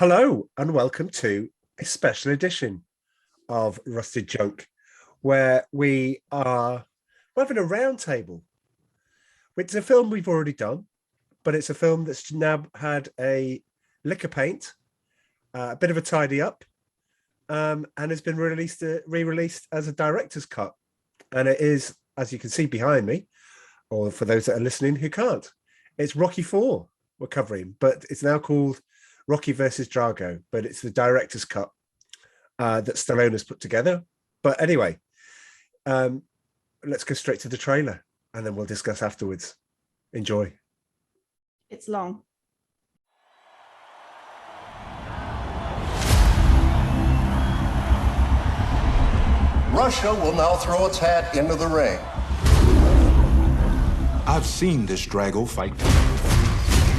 Hello and welcome to a special edition of Rusted Junk, where we're having a roundtable. It's a film we've already done, but it's a film that's now had a lick of paint, a bit of a tidy up, and has been re-released as a director's cut. And it is, as you can see behind me, or for those that are listening who can't, it's Rocky IV we're covering, but it's now called Rocky versus Drago, but it's the director's cut that Stallone has put together. But anyway, let's go straight to the trailer and then we'll discuss afterwards. Enjoy. It's long. Russia will now throw its hat into the ring. I've seen this Drago fight.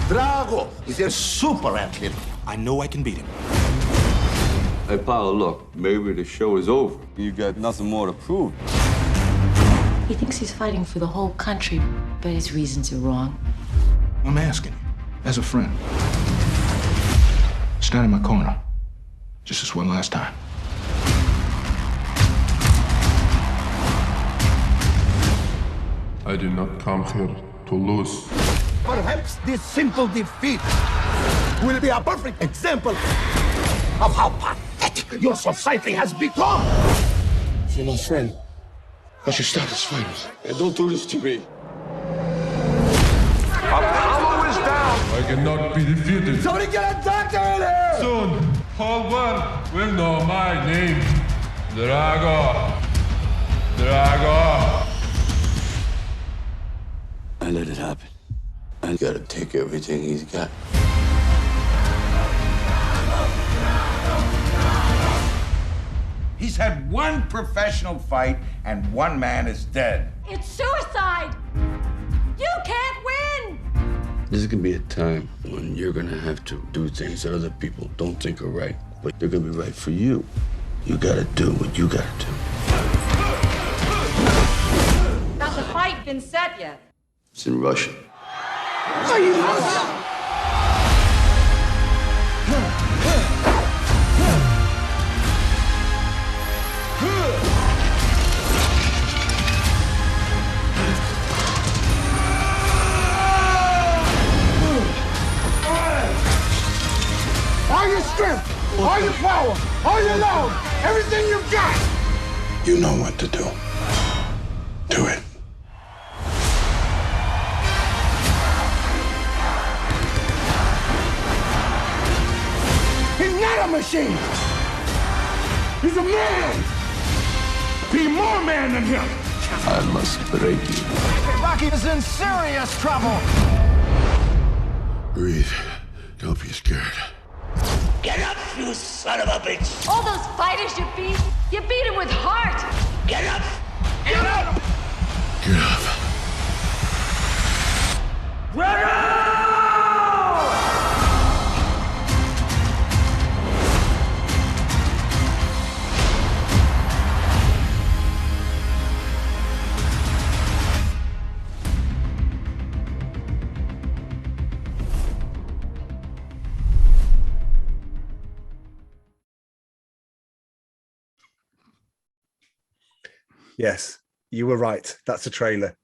Drago is a super athlete. I know I can beat him. Hey, pal, look, maybe the show is over. You got nothing more to prove. He thinks he's fighting for the whole country, but his reasons are wrong. I'm asking you, as a friend, stand in my corner, just this one last time. I did not come here to lose. Perhaps this simple defeat will be a perfect example of how pathetic your society has become. You're my friend. I should stop this fight. And don't do this to me. Apollo is down. I cannot be defeated. Somebody get a doctor in here. Soon, whole world will know my name. Drago. Drago. I let it happen. I gotta take everything he's got. He's had one professional fight and one man is dead. It's suicide! You can't win! There's gonna be a time when you're gonna have to do things that other people don't think are right, but they're gonna be right for you. You gotta do what you gotta do. Has the fight been set yet? It's in Russian. Are you all your strength, all your power, all your love, everything you got. You know what to do. Do it. He's not a machine. He's a man. Be more man than him. I must break you. Rocky is in serious trouble. Breathe. Don't be scared. Get up, you son of a bitch. All those fighters you beat them with heart! Get up. Get up. Get up. Yes, you were right. That's a trailer.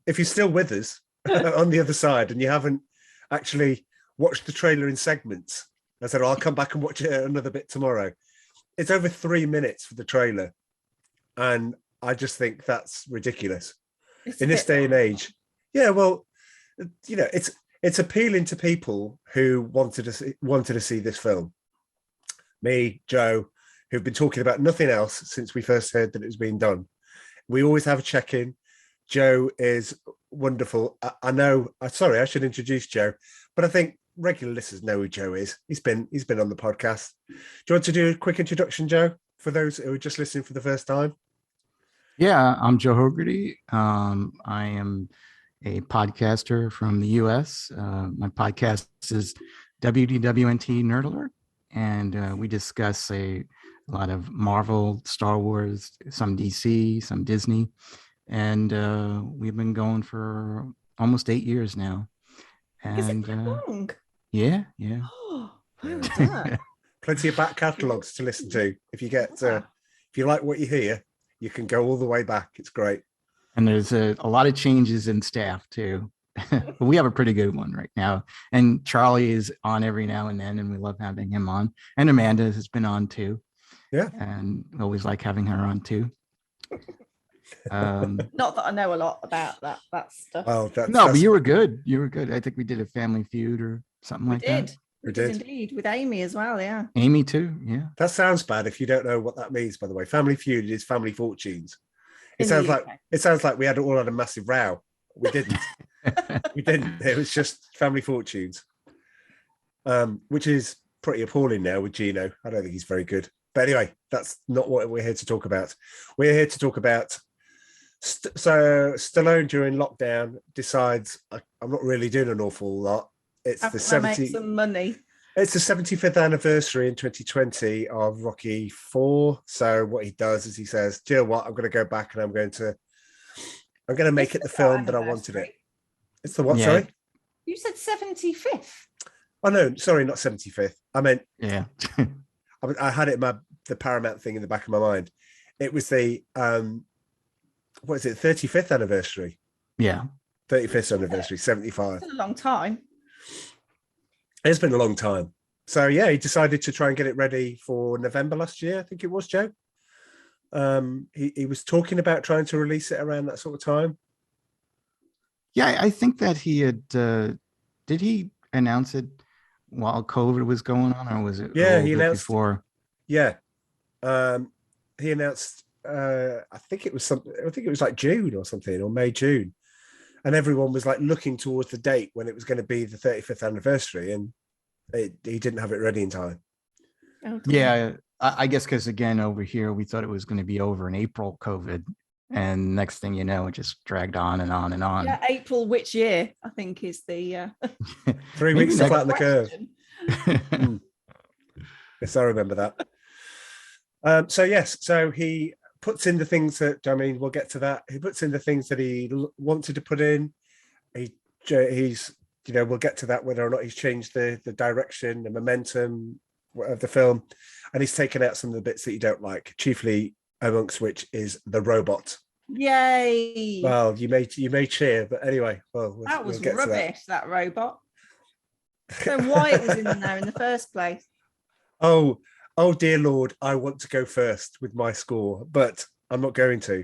If you're still with us on the other side and you haven't actually watched the trailer in segments, I said, I'll come back and watch it another bit tomorrow. It's over 3 minutes for the trailer. And I just think that's ridiculous. In this day and age. Yeah, well, you know, it's appealing to people who wanted to see this film. Me, Joe, who've been talking about nothing else since we first heard that it was being done. We always have a check-in. Joe is wonderful. I know, sorry, I should introduce Joe, but I think regular listeners know who Joe is. He's been on the podcast. Do you want to do a quick introduction, Joe, for those who are just listening for the first time? Yeah, I'm Joe Hogarty. I am a podcaster from the US. My podcast is WDWNT Nerd Alert, and we discuss a lot of Marvel, Star Wars, some DC, some Disney, and we've been going for almost 8 years now. And Is it that long? yeah. Plenty of back catalogues to listen to. If you get, if you like what you hear, you can go all the way back. It's great. And there's a lot of changes in staff too. But we have a pretty good one right now. And Charlie is on every now and then, and we love having him on. And Amanda has been on too. Yeah. And always like having her on too. Not that I know a lot about that stuff. Well, but you were good. You were good. I think we did a Family Feud or something like that. We did indeed, with Amy as well. Yeah. Amy too. Yeah. That sounds bad if you don't know what that means, by the way. Family Feud is Family Fortunes. It sounds like we had all had a massive row. We didn't. We didn't. It was just Family Fortunes, which is pretty appalling now with Gino. I don't think he's very good. But anyway, that's not what we're here to talk about. We're here to talk about. So Stallone during lockdown decides I'm not really doing an awful lot. It's the 70. Make some money. It's the 75th anniversary in 2020 of Rocky IV. So what he does is he says, "Do you know what? I'm going to go back and I'm going to make it the film that I wanted it." It's the what? Yeah. Sorry, you said 75th. Oh no, sorry, not 75th. I meant I had it the Paramount thing in the back of my mind. It was the what is it? 35th anniversary. Yeah, 35th anniversary, 75. It's been a long time. It's been a long time. So yeah, he decided to try and get it ready for November last year. I think it was, Joe. He was talking about trying to release it around that sort of time. Yeah, I think that he had. Did he announce it while COVID was going on, or was it? Yeah, he announced before. Yeah, he announced. I think it was something. I think it was like June or something, or May, June, and everyone was like looking towards the date when it was going to be the 35th anniversary, and he didn't have it ready in time. Okay. Yeah, I guess because again over here we thought it was going to be over in April, COVID, and next thing you know, it just dragged on and on and on. Yeah, April which year? I think is the 3 weeks to flatten the curve. Yes, I remember that. So he puts in the things that, I mean, we'll get to that. He puts in the things that he wanted to put in. He's, we'll get to that, whether or not he's changed the direction, the momentum of the film, and he's taken out some of the bits that you don't like, chiefly amongst which is the robot. Yay! Well, you may cheer, but anyway, That was we'll get rubbish. That robot. So why it was in there in the first place? Oh dear Lord, I want to go first with my score, but I'm not going to.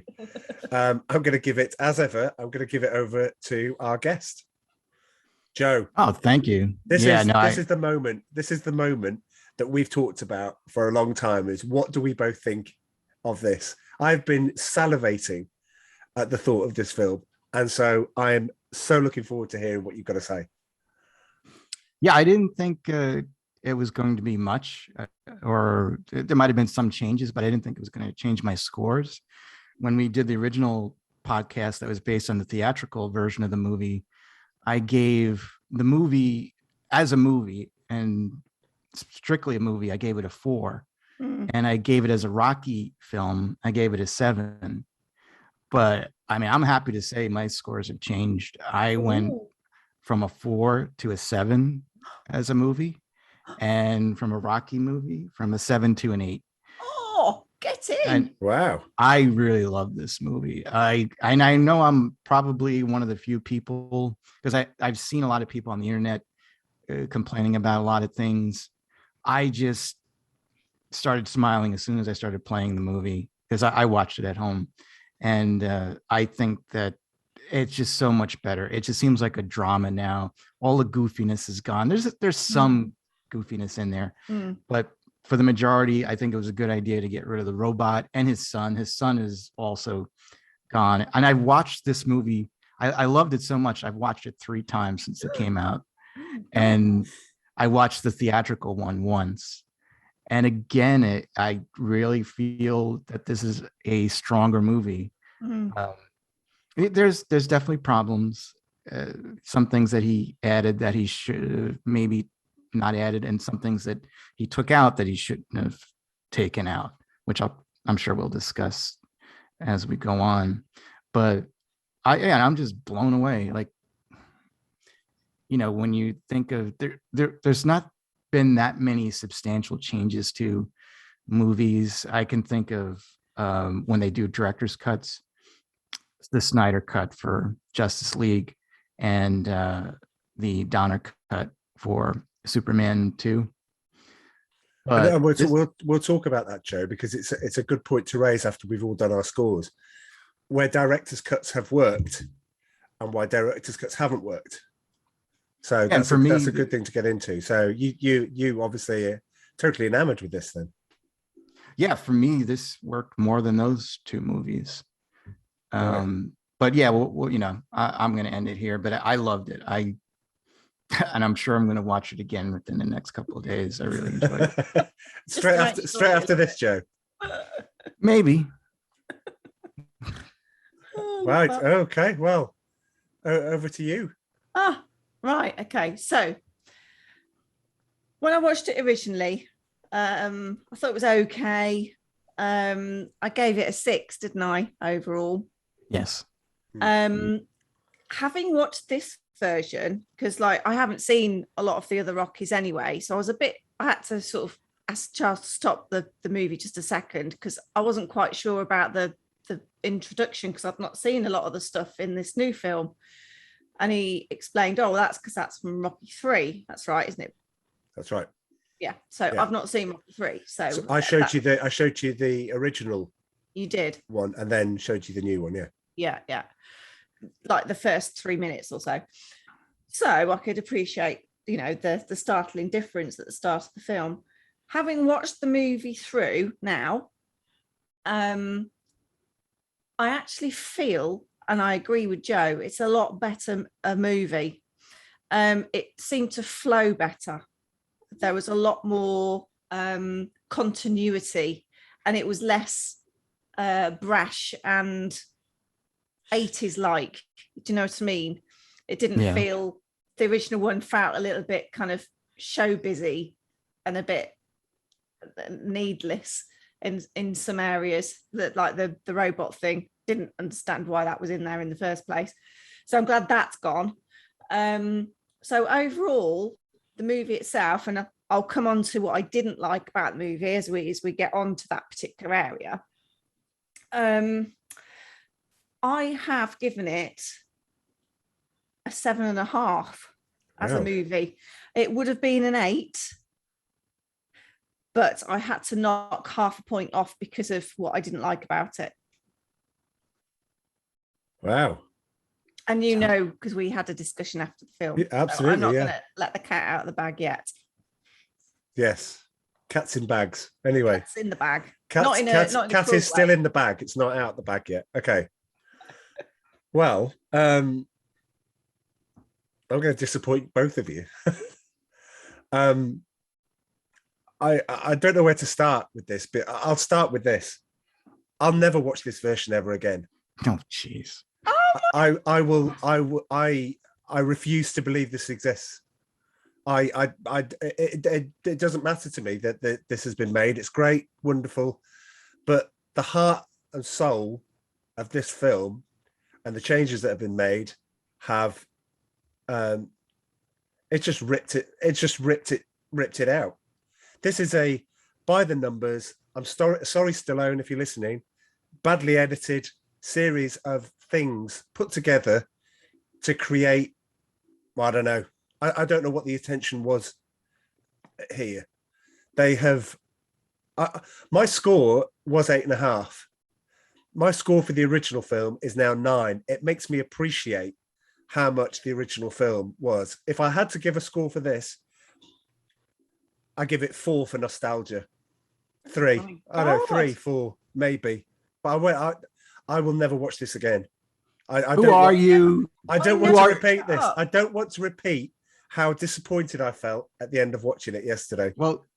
I'm going to give it, as ever, I'm going to give it over to our guest, Joe. Oh, thank you. This is the moment. This is the moment that we've talked about for a long time, is what do we both think of this? I've been salivating at the thought of this film, and so I am so looking forward to hearing what you've got to say. Yeah, I didn't think it was going to be much, or there might have been some changes, but I didn't think it was going to change my scores. When we did the original podcast that was based on the theatrical version of the movie, I gave the movie, as a movie and strictly a movie, I gave it a 4. And I gave it as a Rocky film, I gave it a 7. But I mean, I'm happy to say my scores have changed. I went from a 4 to a 7 as a movie, and from a Rocky movie, from a 7 to an 8. Oh, get in. And wow. I really love this movie. I know I'm probably one of the few people, because I've seen a lot of people on the internet complaining about a lot of things. I just started smiling as soon as I started playing the movie, because I watched it at home. And I think that it's just so much better. It just seems like a drama now. All the goofiness is gone. There's some goofiness in there, but for the majority, I think it was a good idea to get rid of the robot and his son. His son is also gone. And I watched this movie. I loved it so much. I've watched it 3 times since it came out. And I watched the theatrical one once. And again, I really feel that this is a stronger movie. There's definitely problems. Some things that he added that he should have maybe not added, and some things that he took out that he shouldn't have taken out, which I'm sure we'll discuss as we go on. But I'm just blown away. Like, when you think of there's not been that many substantial changes to movies. I can think of when they do director's cuts, the Snyder cut for Justice League and the Donner cut for Superman 2. But and we'll talk about that, Joe, because it's a good point to raise after we've all done our scores, where director's cuts have worked and why director's cuts haven't worked. So that's a good thing to get into. So you obviously are totally enamored with this then. Yeah, for me, this worked more than those two movies. Right. But yeah, well, you know, I'm going to end it here. But I loved it. And I'm sure I'm going to watch it again within the next couple of days. I really enjoyed it. straight after this, Joe. Maybe. Right. Okay. Well, over to you. Right. Okay. So when I watched it originally, I thought it was okay. I gave it a 6, didn't I? Overall. Yes. Having watched this version, because like I haven't seen a lot of the other Rockies anyway, so I had to sort of ask Charles to stop the movie just a second, because I wasn't quite sure about the introduction, because I've not seen a lot of the stuff in this new film. And he explained, oh, that's because that's from Rocky 3. That's right, isn't it? That's right. Yeah. So I've not seen Rocky 3. So I showed you the original. You did. One, and then showed you the new one. Yeah. Yeah. Like the first 3 minutes or so. So I could appreciate, you know, the startling difference at the start of the film. Having watched the movie through now, I actually feel, and I agree with Joe, it's a lot better a movie. It seemed to flow better. There was a lot more continuity, and it was less brash and 80s like. Do you know what I mean? It didn't feel, the original one felt a little bit kind of show busy and a bit needless in some areas, that like the robot thing, didn't understand why that was in there in the first place. So I'm glad that's gone. So overall, the movie itself, and I'll come on to what I didn't like about the movie as we get on to that particular area. I have given it a 7.5 as a movie. It would have been an 8, but I had to knock half a point off because of what I didn't like about it. Wow. And you know, because we had a discussion after the film. Yeah, absolutely. So I'm not going to let the cat out of the bag yet. Yes. Cats in bags. Anyway. Cat's in the bag. Cat is still in the bag. It's not out the bag yet. Okay. Well, I'm going to disappoint both of you. I don't know where to start with this, but I'll start with this. I'll never watch this version ever again. Oh, jeez. I refuse to believe this exists. It doesn't matter to me that this has been made. It's great, wonderful, but the heart and soul of this film and the changes that have been made have, it just ripped it out. This is a by the numbers. I'm sorry, Stallone, if you're listening, badly edited series of things put together to create, well, I don't know. I don't know what the intention was here. They have, my score was 8.5. My score for the original film is now 9. It makes me appreciate how much the original film was. If I had to give a score for this, I give it 4 for nostalgia. 3. I don't know, 3, 4, maybe. But I will never watch this again. Who are you? I don't want to repeat this. I don't want to repeat how disappointed I felt at the end of watching it yesterday. Well,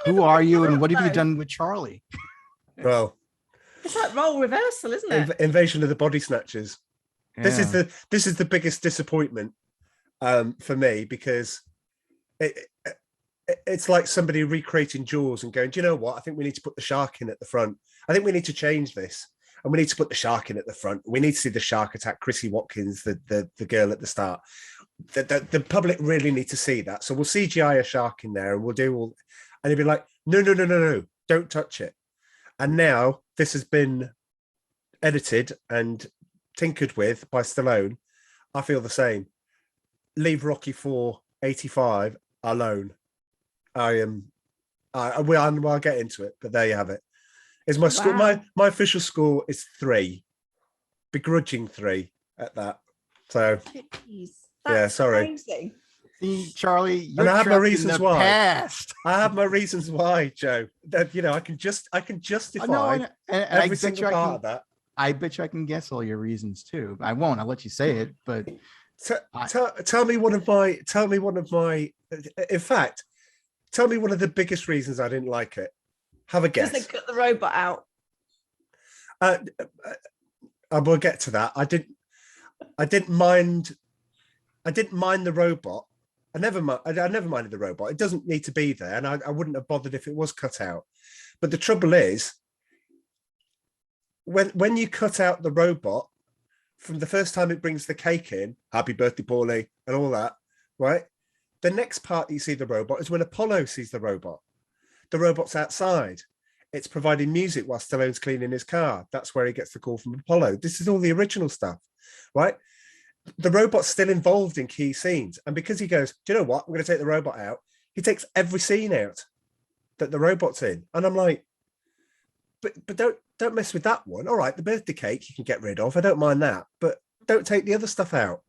who are you and what have you done with Charlie? Well, it's like role reversal, isn't it? Invasion of the Body Snatchers. Yeah. This is the biggest disappointment for me, because it's like somebody recreating Jaws and going, do you know what? I think we need to put the shark in at the front. I think we need to change this. And we need to put the shark in at the front. We need to see the shark attack Chrissy Watkins, the girl at the start. the public really need to see that. So we'll CGI a shark in there, and we'll do all, and he'll be like, no, don't touch it. And now this has been edited and tinkered with by Stallone. I feel the same. Leave Rocky 4 85 alone. I'll get into it, but there you have it. Is my score? My official score is 3, begrudging 3 at that. So yeah, sorry. Crazy. See, Charlie, you're and I have my trapped in reasons the why. past. I have my reasons why, Joe. That I can justify every single part of that. I bet you I can guess all your reasons too. I won't. I'll let you say it, but tell me one of my. In fact, tell me one of the biggest reasons I didn't like it. Have a guess. Because they cut the robot out. I will get to that. I didn't mind the robot. I never minded the robot. It doesn't need to be there, and I wouldn't have bothered if it was cut out. But the trouble is, when you cut out the robot from the first time it brings the cake in, happy birthday, Paulie, and all that, right? The next part you see the robot is when Apollo sees the robot. The robot's outside. It's providing music while Stallone's cleaning his car. That's where he gets the call from Apollo. This is all the original stuff, right? The robot's still involved in key scenes. And because he goes, do you know what? I'm going to take the robot out. He takes every scene out that the robot's in. And I'm like, but don't mess with that one. All right, the birthday cake you can get rid of. I don't mind that. But don't take the other stuff out.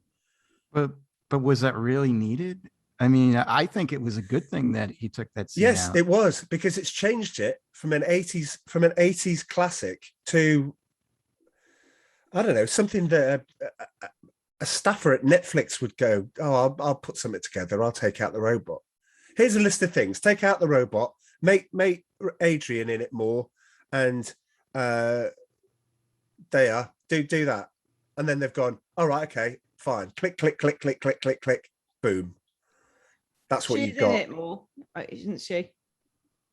But was that really needed? I mean, I think it was a good thing that he took that scene Yes, out. it was, because it's changed it from an 80s classic to, I don't know, something that a staffer at Netflix would go, oh, I'll put something together. I'll take out the robot. Here's a list of things. Take out the robot, make Adrian in it more, and do that. And then they've gone, all right, okay, fine. Click, click, click, click, click, click, click, boom. That's what you've got. She's in it more, isn't she?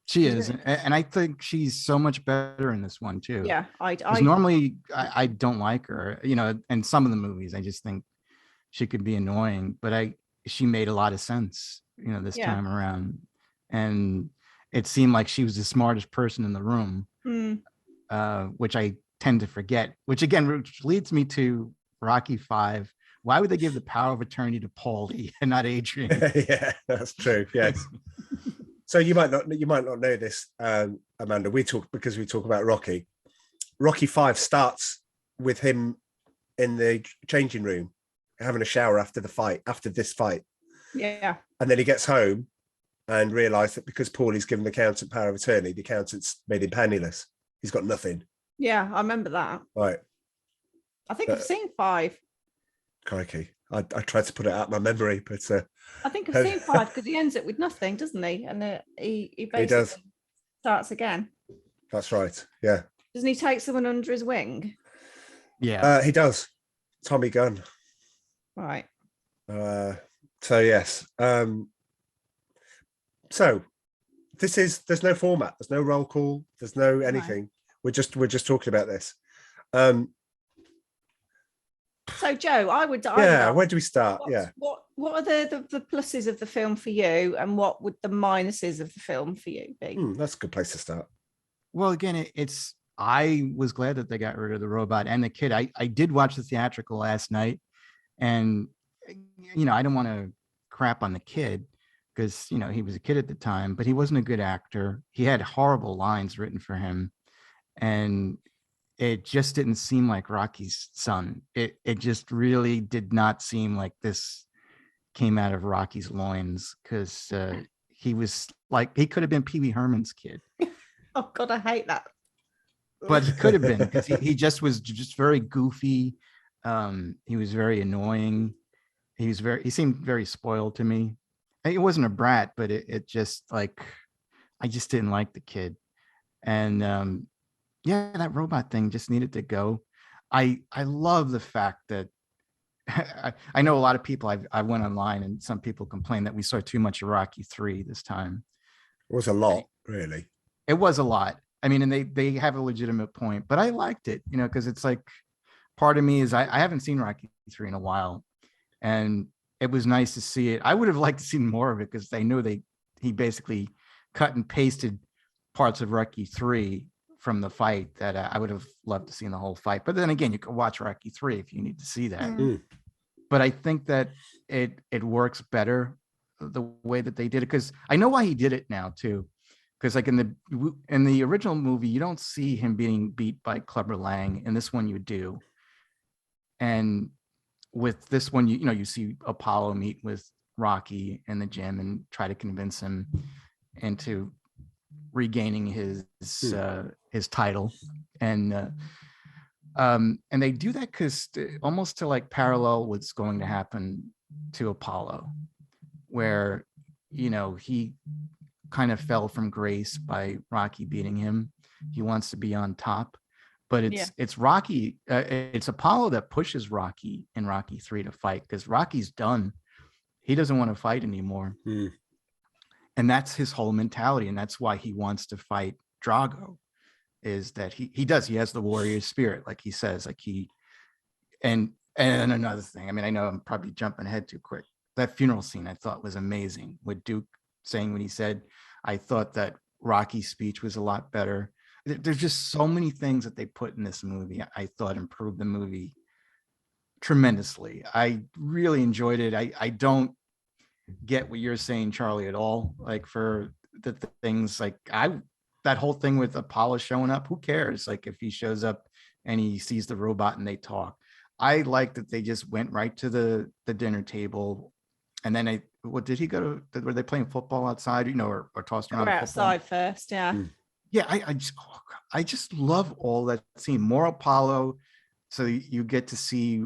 She is, and I think she's so much better in this one too. Yeah, I normally I don't like her, in some of the movies I just think she could be annoying, but she made a lot of sense, this time around, and it seemed like she was the smartest person in the room, which I tend to forget. Which leads me to Rocky 5. Why would they give the power of attorney to Paulie and not Adrian? Yeah, that's true. Yes. So you might not know this, Amanda. We talk about Rocky. Rocky 5 starts with him in the changing room, having a shower after this fight. Yeah. And then he gets home and realized that because Paulie's given the accountant power of attorney, the accountant's made him penniless. He's got nothing. Yeah, I remember that. Right. I think I've seen 5. Crikey. I tried to put it out of my memory, but I think I've seen 5 because he ends it with nothing, doesn't he? And he basically starts again. That's right. Yeah. Doesn't he take someone under his wing? Yeah. He does. Tommy Gunn. Right. So yes. So there's no format, there's no roll call, there's no anything. Right. We're just talking about this. So Joe, where do we start? What are the pluses of the film for you, and what would the minuses of the film for you be? That's a good place to start. Well, again, I was glad that they got rid of the robot and the kid. I did watch the theatrical last night, and I don't want to crap on the kid because he was a kid at the time, but he wasn't a good actor. He had horrible lines written for him, and it just didn't seem like Rocky's son. It just really did not seem like this came out of Rocky's loins, because he was like, he could have been Pee Wee Herman's kid. Oh God, I hate that. But he could have been, because he just was just very goofy. He was very annoying. He seemed very spoiled to me. It wasn't a brat, but it just like, I just didn't like the kid. And that robot thing just needed to go. I love the fact that I know a lot of people, I went online and some people complained that we saw too much of Rocky 3 this time. It was a lot, really. It was a lot. I mean, and they have a legitimate point, but I liked it, because it's like, part of me is I haven't seen Rocky 3 in a while. And it was nice to see it. I would have liked to see more of it because I know he basically cut and pasted parts of Rocky 3 from the fight that I would have loved to see in the whole fight. But then again, you can watch Rocky 3 if you need to see that. But I think that it works better the way that they did it, because I know why he did it now too. Because like in the original movie, you don't see him being beat by Clubber Lang. In this one, you do. And with this one, you see Apollo meet with Rocky in the gym and try to convince him into regaining his title. And they do that because almost to like parallel what's going to happen to Apollo, where he kind of fell from grace by Rocky beating him. He wants to be on top, but it's Rocky, it's Apollo that pushes Rocky in Rocky 3 to fight, because Rocky's done. He doesn't want to fight anymore. And that's his whole mentality, and that's why he wants to fight Drago, is that he has the warrior spirit, like he says, like and another thing, I mean, I know I'm probably jumping ahead too quick. That funeral scene I thought was amazing, with Duke saying when he said, I thought that Rocky's speech was a lot better. There's just so many things that they put in this movie I thought improved the movie tremendously. I really enjoyed it. I don't get what you're saying, Charlie, at all. Like for the things like that whole thing with Apollo showing up, who cares? Like if he shows up and he sees the robot and they talk. I like that they just went right to the dinner table. And then what did he go to? Were they playing football outside, or tossing around? We're outside first, yeah. Yeah, I just love all that scene. More Apollo, so you get to see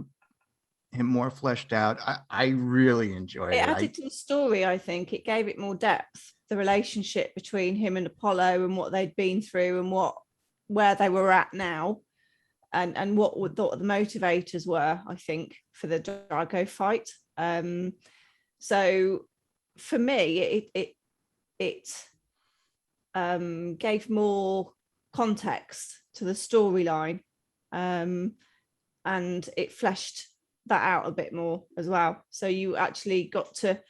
him more fleshed out. I really enjoyed it. It added to the story, I think. It gave it more depth, the relationship between him and Apollo and what they'd been through and where they were at now, and what the motivators were, I think, for the Drago fight. So for me, it gave more context to the storyline, and it fleshed that out a bit more as well. So you actually got to,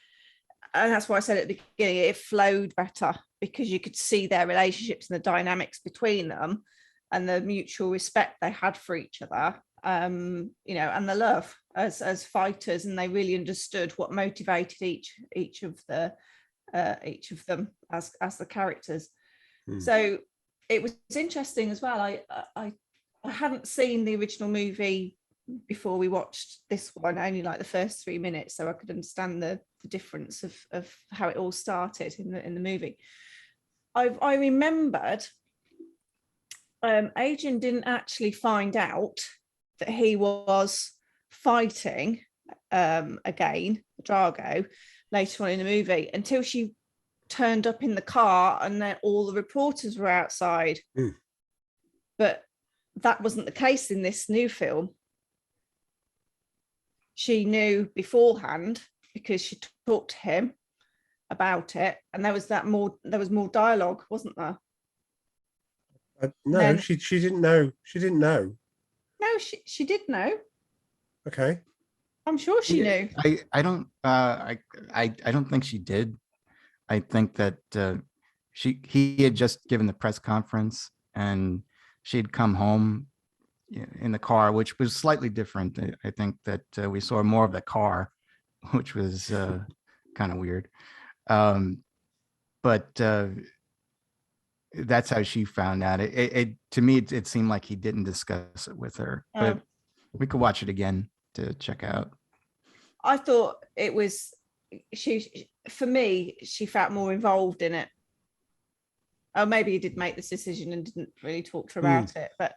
and that's why I said at the beginning, it flowed better because you could see their relationships and the dynamics between them and the mutual respect they had for each other, and the love as fighters, and they really understood what motivated each of them as the characters. So it was interesting as well. I hadn't seen the original movie before we watched this one, only like the first 3 minutes, so I could understand the difference of how it all started in the movie. I remembered Adrian didn't actually find out that he was fighting again Drago later on in the movie until she turned up in the car and then all the reporters were outside. But that wasn't the case in this new film. She knew beforehand because she talked to him about it, and there was more dialogue, wasn't there? No, she didn't know. She didn't know. No, she did know. Okay. I'm sure she knew. I don't think she did. I think that he had just given the press conference and she'd come home in the car, which was slightly different. I think that we saw more of the car, which was kind of weird. But that's how she found out. It to me, it seemed like he didn't discuss it with her. But we could watch it again to check out. I thought it was for me, she felt more involved in it. Oh, maybe he did make this decision and didn't really talk to her about it. But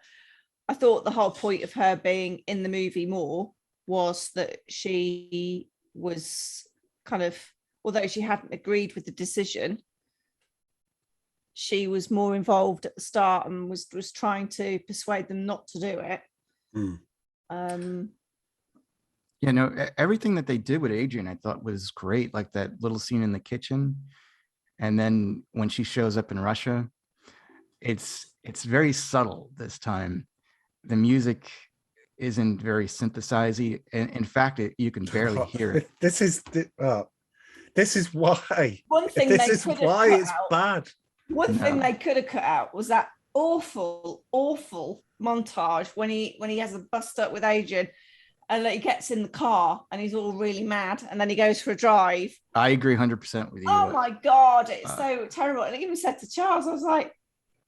I thought the whole point of her being in the movie more was that she was kind of, although she hadn't agreed with the decision, she was more involved at the start and was trying to persuade them not to do it. Everything that they did with Adrian, I thought was great. Like that little scene in the kitchen, and then when she shows up in Russia, it's very subtle this time. The music isn't very synthesized. In fact, you can barely hear it. This is why. One thing This they is could have why cut it's out. bad. One thing they could have cut out was that awful montage when he has a bust up with Adrian, and he gets in the car and he's all really mad, and then he goes for a drive. I agree 100% with you. Oh my God, it's so terrible. And I even said to Charles, I was like,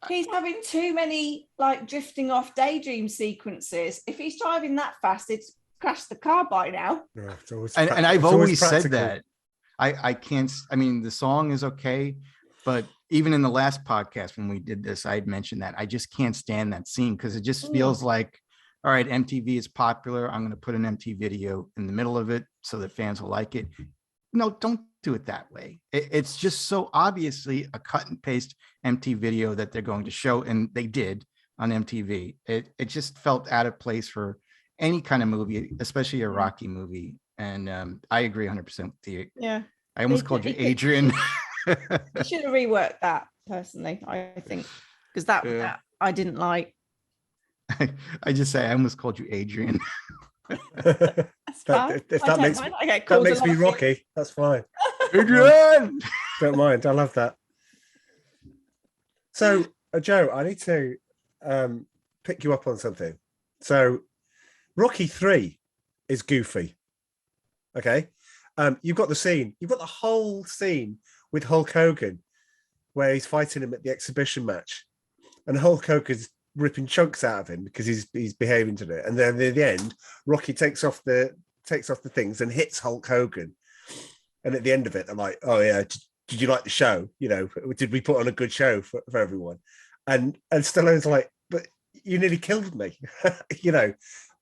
he's having too many like drifting off daydream sequences. If he's driving that fast, it's crashed the car by now. And I've always said that. I can't, I mean, the song is okay, but even in the last podcast when we did this, I had mentioned that I just can't stand that scene because it just feels like, all right, MTV is popular. I'm going to put an MTV video in the middle of it so that fans will like it. No, don't do it that way. It's just so obviously a cut and paste MTV video that they're going to show, and they did on MTV. It just felt out of place for any kind of movie, especially a Rocky movie. And I agree 100% with you. Yeah. I almost called you Adrian. I should have reworked that personally, I think, because that I didn't like. I just say I almost called you Adrian. If that makes me Rocky, that's fine. Adrian! Don't mind. I love that. So, Joe, I need to pick you up on something. So, Rocky 3 is goofy. Okay. You've got the whole scene with Hulk Hogan where he's fighting him at the exhibition match, and Hulk Hogan's ripping chunks out of him because he's behaving to it. And then at the end, Rocky takes off the things and hits Hulk Hogan. And at the end of it, they're like, "Oh yeah, did you like the show? You know, did we put on a good show for everyone?" And Stallone's like, "But you nearly killed me," you know.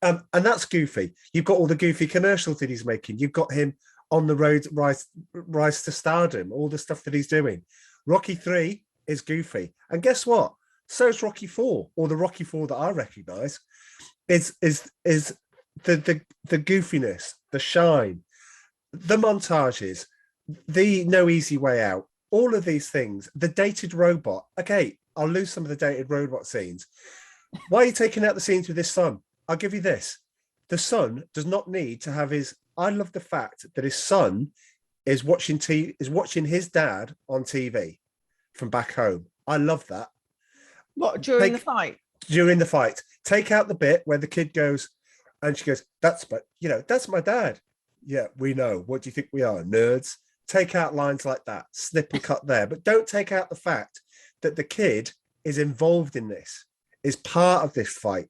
And that's goofy. You've got all the goofy commercials that he's making. You've got him on the road, rise to stardom, all the stuff that he's doing. Rocky 3 is goofy. And guess what? So is Rocky 4, or the Rocky 4 that I recognize, is the goofiness, the shine, the montages, the no easy way out, all of these things, the dated robot. Okay, I'll lose some of the dated robot scenes. Why are you taking out the scenes with his son? I'll give you this. The son does not need to have his... I love the fact that his son is watching his dad on TV from back home. I love that. What, during the fight? During the fight. Take out the bit where the kid goes, and she goes, that's my dad. Yeah, we know. What do you think we are, nerds? Take out lines like that, snip and cut there. But don't take out the fact that the kid is involved in this, is part of this fight.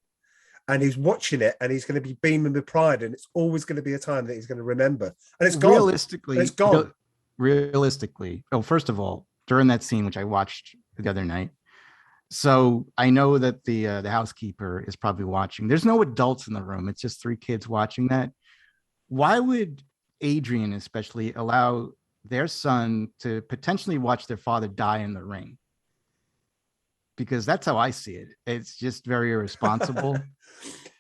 And he's watching it, and he's going to be beaming with pride, and it's always going to be a time that he's going to remember. And it's gone. It's gone. Realistically, well, first of all, during that scene, which I watched the other night, so I know that the housekeeper is probably watching. There's no adults in the room. It's just 3 kids watching that. Why would Adrian especially allow their son to potentially watch their father die in the ring? Because that's how I see it. It's just very irresponsible.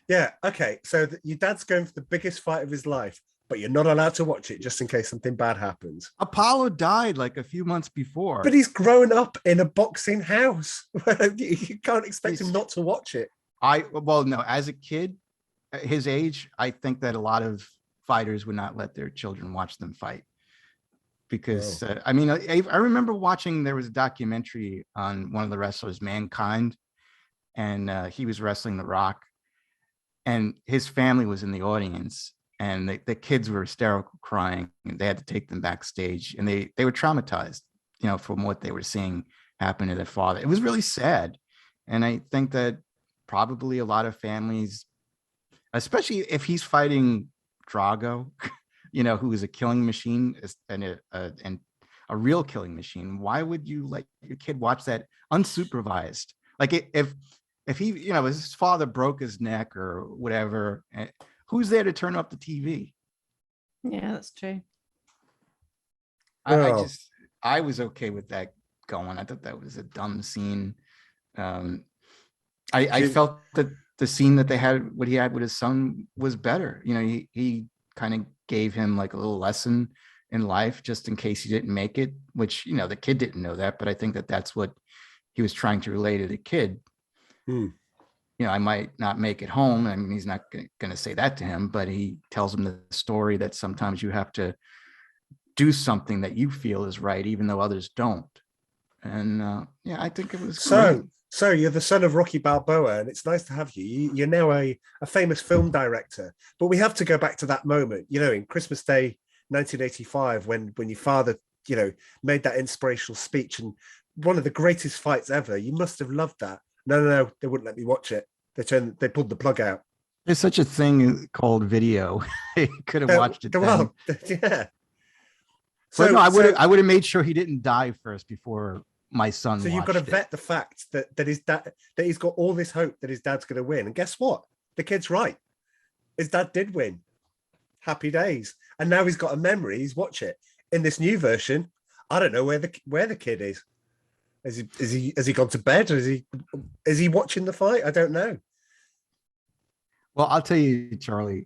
Yeah. Okay. So your dad's going for the biggest fight of his life, but you're not allowed to watch it just in case something bad happens. Apollo died like a few months before. But he's grown up in a boxing house. You can't expect him not to watch it. No, as a kid, his age, I think that a lot of fighters would not let their children watch them fight. Because I mean, I remember watching, there was a documentary on one of the wrestlers, Mankind, and he was wrestling The Rock, and his family was in the audience, and the kids were hysterical crying, and they had to take them backstage, and they were traumatized, you know, from what they were seeing happen to their father. It was really sad. And I think that probably a lot of families, especially if he's fighting Drago, you know, who is a killing machine and a real killing machine. Why would you let your kid watch that unsupervised? Like if he, you know, his father broke his neck or whatever, who's there to turn up the TV? Yeah, that's true. I was okay with that going. I thought that was a dumb scene. I felt that the scene that what he had with his son was better. You know, he kind of gave him like a little lesson in life just in case he didn't make it, which, you know, the kid didn't know that, but I think that that's what he was trying to relay to the kid. You I might not make it home. I mean, he's not going to say that to him, but he tells him the story that sometimes you have to do something that you feel is right, even though others don't. And I think it was great. So you're the son of Rocky Balboa, and it's nice to have you. You're now a famous film director. But we have to go back to that moment, in Christmas Day 1985, when your father, made that inspirational speech, and one of the greatest fights ever. You must have loved that. No, they wouldn't let me watch it. They pulled the plug out. There's such a thing called video. You could have watched it. Well, yeah. So no, I would have made sure he didn't die first before my son. So you've got to vet the fact that his dad, that he's got all this hope that his dad's going to win, and guess what? The kid's right. His dad did win. Happy days. And now he's got a memory. He's watched it in this new version. I don't know where the kid is. Has he gone to bed, or is he watching the fight? I don't know. Well, I'll tell you, Charlie,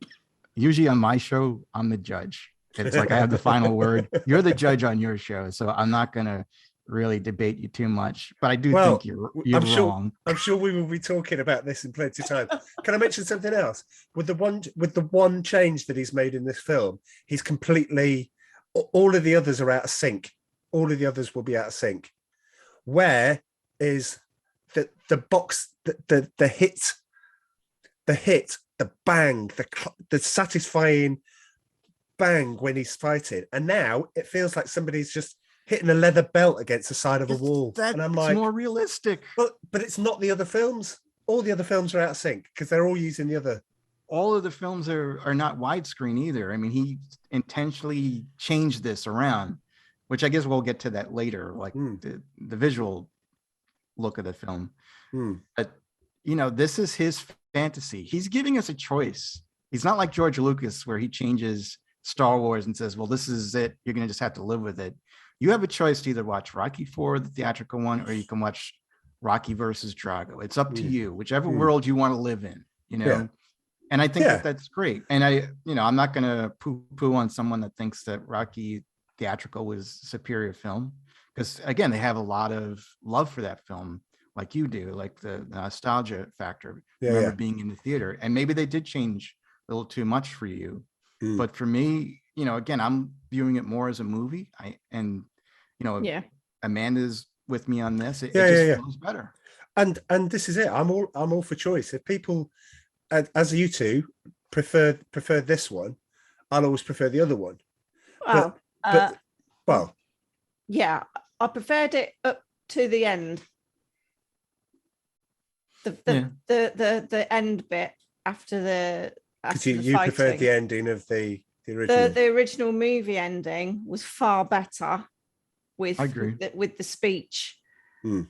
usually on my show, I'm the judge. It's like I have the final word. You're the judge on your show, so I'm not going to really debate you too much. But I do think you're wrong. I'm sure we will be talking about this in plenty of time. Can I mention something else? With the one change that he's made in this film, he's completely, all of the others are out of sync. All of the others will be out of sync. Where is the box, the hit, the bang, the satisfying bang when he's fighting, and now it feels like somebody's just hitting a leather belt against the side of a wall. And I'm like, more realistic. But it's not the other films. All the other films are out of sync because they're all using the other. All of the films are not widescreen either. I mean, he intentionally changed this around, which I guess we'll get to that later, like the visual look of the film. But this is his fantasy. He's giving us a choice. He's not like George Lucas, where he changes Star Wars and says, well, this is it. You're going to just have to live with it. You have a choice to either watch Rocky IV, the theatrical one, or you can watch Rocky versus Drago. It's up to you, whichever world you want to live in, Yeah. And I think that's great. And I'm not going to poo-poo on someone that thinks that Rocky theatrical was a superior film, because again, they have a lot of love for that film, like you do, like the nostalgia factor. Remember being in the theater, and maybe they did change a little too much for you. But for me, again, I'm viewing it more as a movie. Amanda's with me on this. It just feels better. And this is it. I'm all for choice. If people, as you two, prefer this one, I'll always prefer the other one. Yeah, I preferred it up to the end. The end bit after the. Because you preferred the ending of the original. The original movie ending was far better with the speech,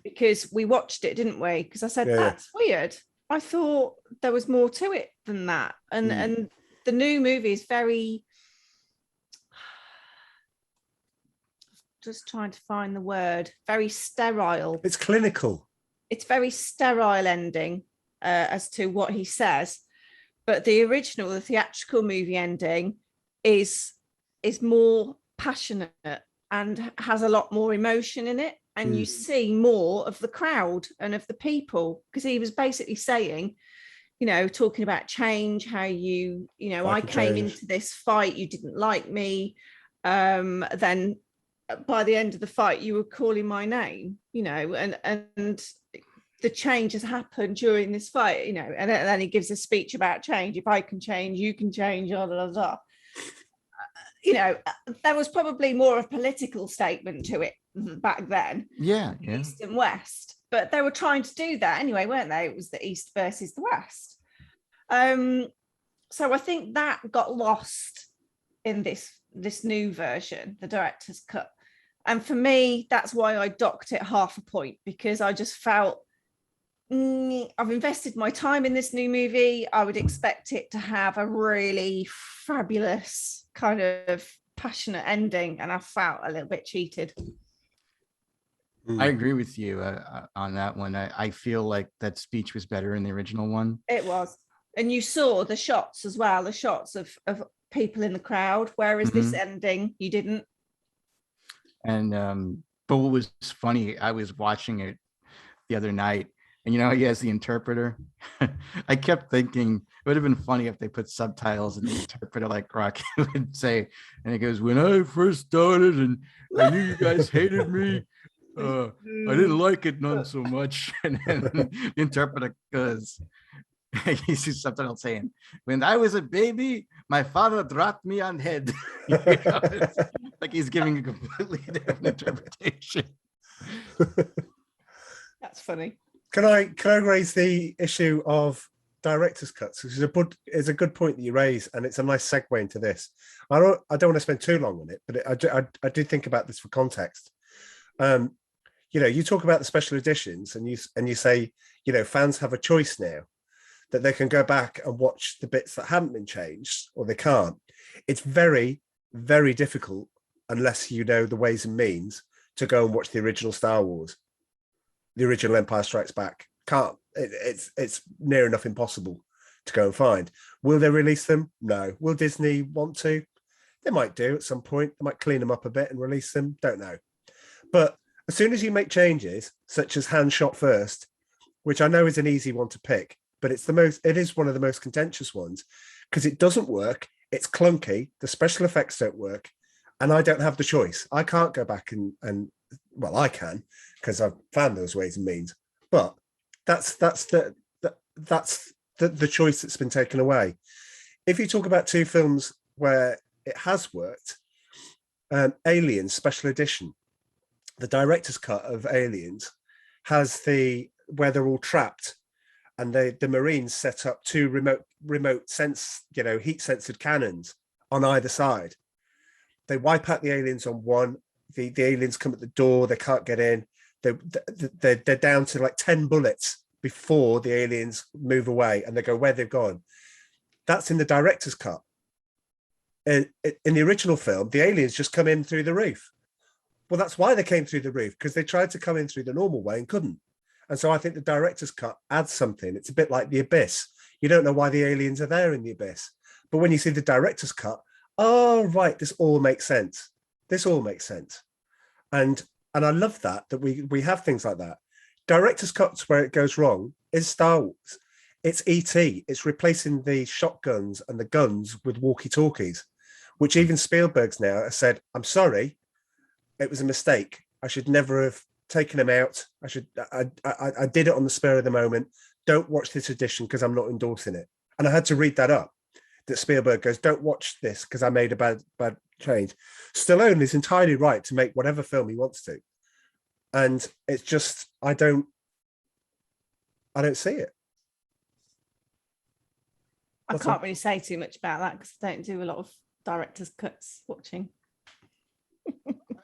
because we watched it, didn't we? Because I said, that's weird. I thought there was more to it than that. And the new movie is very, just trying to find the word, very sterile. It's clinical. It's very sterile ending as to what he says. But the original, the theatrical movie ending is more passionate and has a lot more emotion in it. And you see more of the crowd and of the people, because he was basically saying, talking about change, how I came into this fight, you didn't like me. Then by the end of the fight, you were calling my name, and the change has happened during this fight, and then he gives a speech about change. If I can change, you can change, blah, blah, blah. There was probably more of a political statement to it back then. Yeah. East and West. But they were trying to do that anyway, weren't they? It was the East versus the West. So I think that got lost in this new version, the director's cut. And for me, that's why I docked it half a point, because I just felt, I've invested my time in this new movie. I would expect it to have a really fabulous kind of passionate ending, and I felt a little bit cheated. I agree with you on that one. I feel like that speech was better in the original one. It was. And you saw the shots as well, the shots of people in the crowd, whereas this ending, you didn't. And but what was funny, I was watching it the other night, and he has the interpreter. I kept thinking it would have been funny if they put subtitles and the interpreter, like Rocky would say, and it goes, "When I first started and I knew you guys hated me, I didn't like it none so much." And then the interpreter goes, you see subtitles saying, "When I was a baby, my father dropped me on head." It's like he's giving a completely different interpretation. That's funny. Can I raise the issue of director's cuts? Which is a good point that you raise, and it's a nice segue into this. I don't want to spend too long on it, but I do think about this for context. You talk about the special editions, and you say, fans have a choice now that they can go back and watch the bits that haven't been changed, or they can't. It's very, very difficult, unless you know the ways and means, to go and watch the original Star Wars, the original Empire Strikes Back. Can't. It's near enough impossible to go and find. Will they release them? No. Will Disney want to? They might do at some point. They might clean them up a bit and release them. Don't know. But as soon as you make changes, such as Hand Shot First, which I know is an easy one to pick, but it is one of the most contentious ones, because it doesn't work. It's clunky. The special effects don't work, and I don't have the choice. I can't go back and well, I can, because I've found those ways and means. But that's the choice that's been taken away. If you talk about two films where it has worked, Aliens Special Edition, the director's cut of Aliens has where they're all trapped, and the Marines set up two remote sense, heat censored cannons on either side. They wipe out the aliens on one. The aliens come at the door. They can't get in. They're down to like 10 bullets before the aliens move away, and they go where they've gone. That's in the director's cut. In the original film, the aliens just come in through the roof. Well, that's why they came through the roof, because they tried to come in through the normal way and couldn't. And so I think the director's cut adds something. It's a bit like The Abyss. You don't know why the aliens are there in The Abyss. But when you see the director's cut, oh, right, this all makes sense. This all makes sense. And I love that we have things like that. Director's cuts where it goes wrong is Star Wars. It's E.T. It's replacing the shotguns and the guns with walkie-talkies, which even Spielberg's now has said, "I'm sorry, it was a mistake. I should never have taken them out. I did it on the spur of the moment. Don't watch this edition because I'm not endorsing it." And I had to read that up, that Spielberg goes, "Don't watch this because I made a bad change." Stallone is entirely right to make whatever film he wants to. And it's just, I don't see it. I can't really say too much about that because I don't do a lot of director's cuts watching.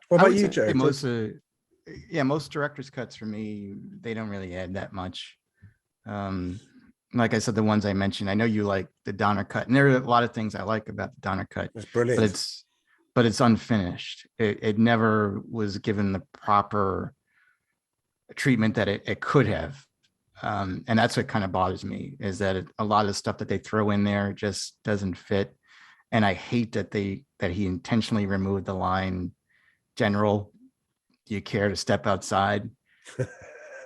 What about you, Joe? Most director's cuts for me, they don't really add that much. Like I said, the ones I mentioned, I know you like the Donner cut, and there are a lot of things I like about the Donner cut. It's brilliant. But it's unfinished. It never was given the proper treatment that it could have. And that's what kind of bothers me, is that a lot of stuff that they throw in there just doesn't fit. And I hate that he intentionally removed the line, "General, do you care to step outside?"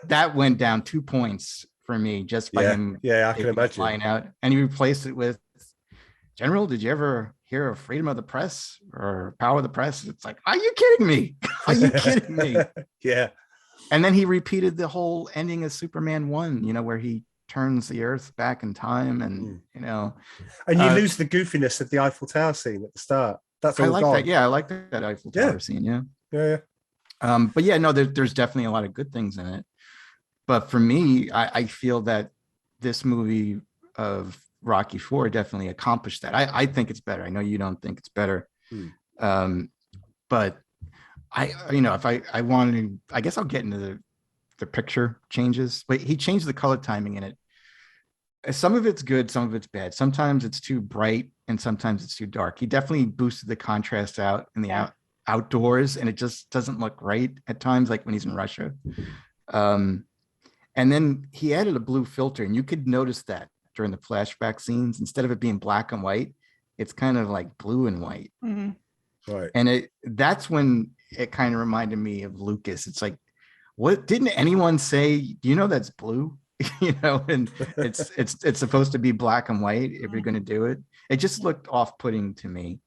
That went down 2 points for me just by him. Yeah, I can imagine. Line out, and he replaced it with, "General, did you ever hear of freedom of the press or power of the press?" It's like, are you kidding me? Are you kidding me? Yeah. And then he repeated the whole ending of Superman 1, where he turns the earth back in time, and and you lose the goofiness of the Eiffel Tower scene at the start. That's all I like gone. that. Yeah, I like that Eiffel Tower scene. Yeah. But yeah, no, there's definitely a lot of good things in it. But for me, I feel that this movie of Rocky IV definitely accomplished that. I think it's better. I know you don't think it's better. But if I wanted to, I guess I'll get into the picture changes. But he changed the color timing in it. Some of it's good, some of it's bad. Sometimes it's too bright and sometimes it's too dark. He definitely boosted the contrast out in the outdoors, and it just doesn't look right at times, like when he's in Russia. And then he added a blue filter, and you could notice that during the flashback scenes. Instead of it being black and white, it's kind of like blue and white. Mm-hmm. Right. And that's when it kind of reminded me of Lucas. It's like, what, didn't anyone say, do you know that's blue? and it's supposed to be black and white if you're going to do it. It just looked off-putting to me.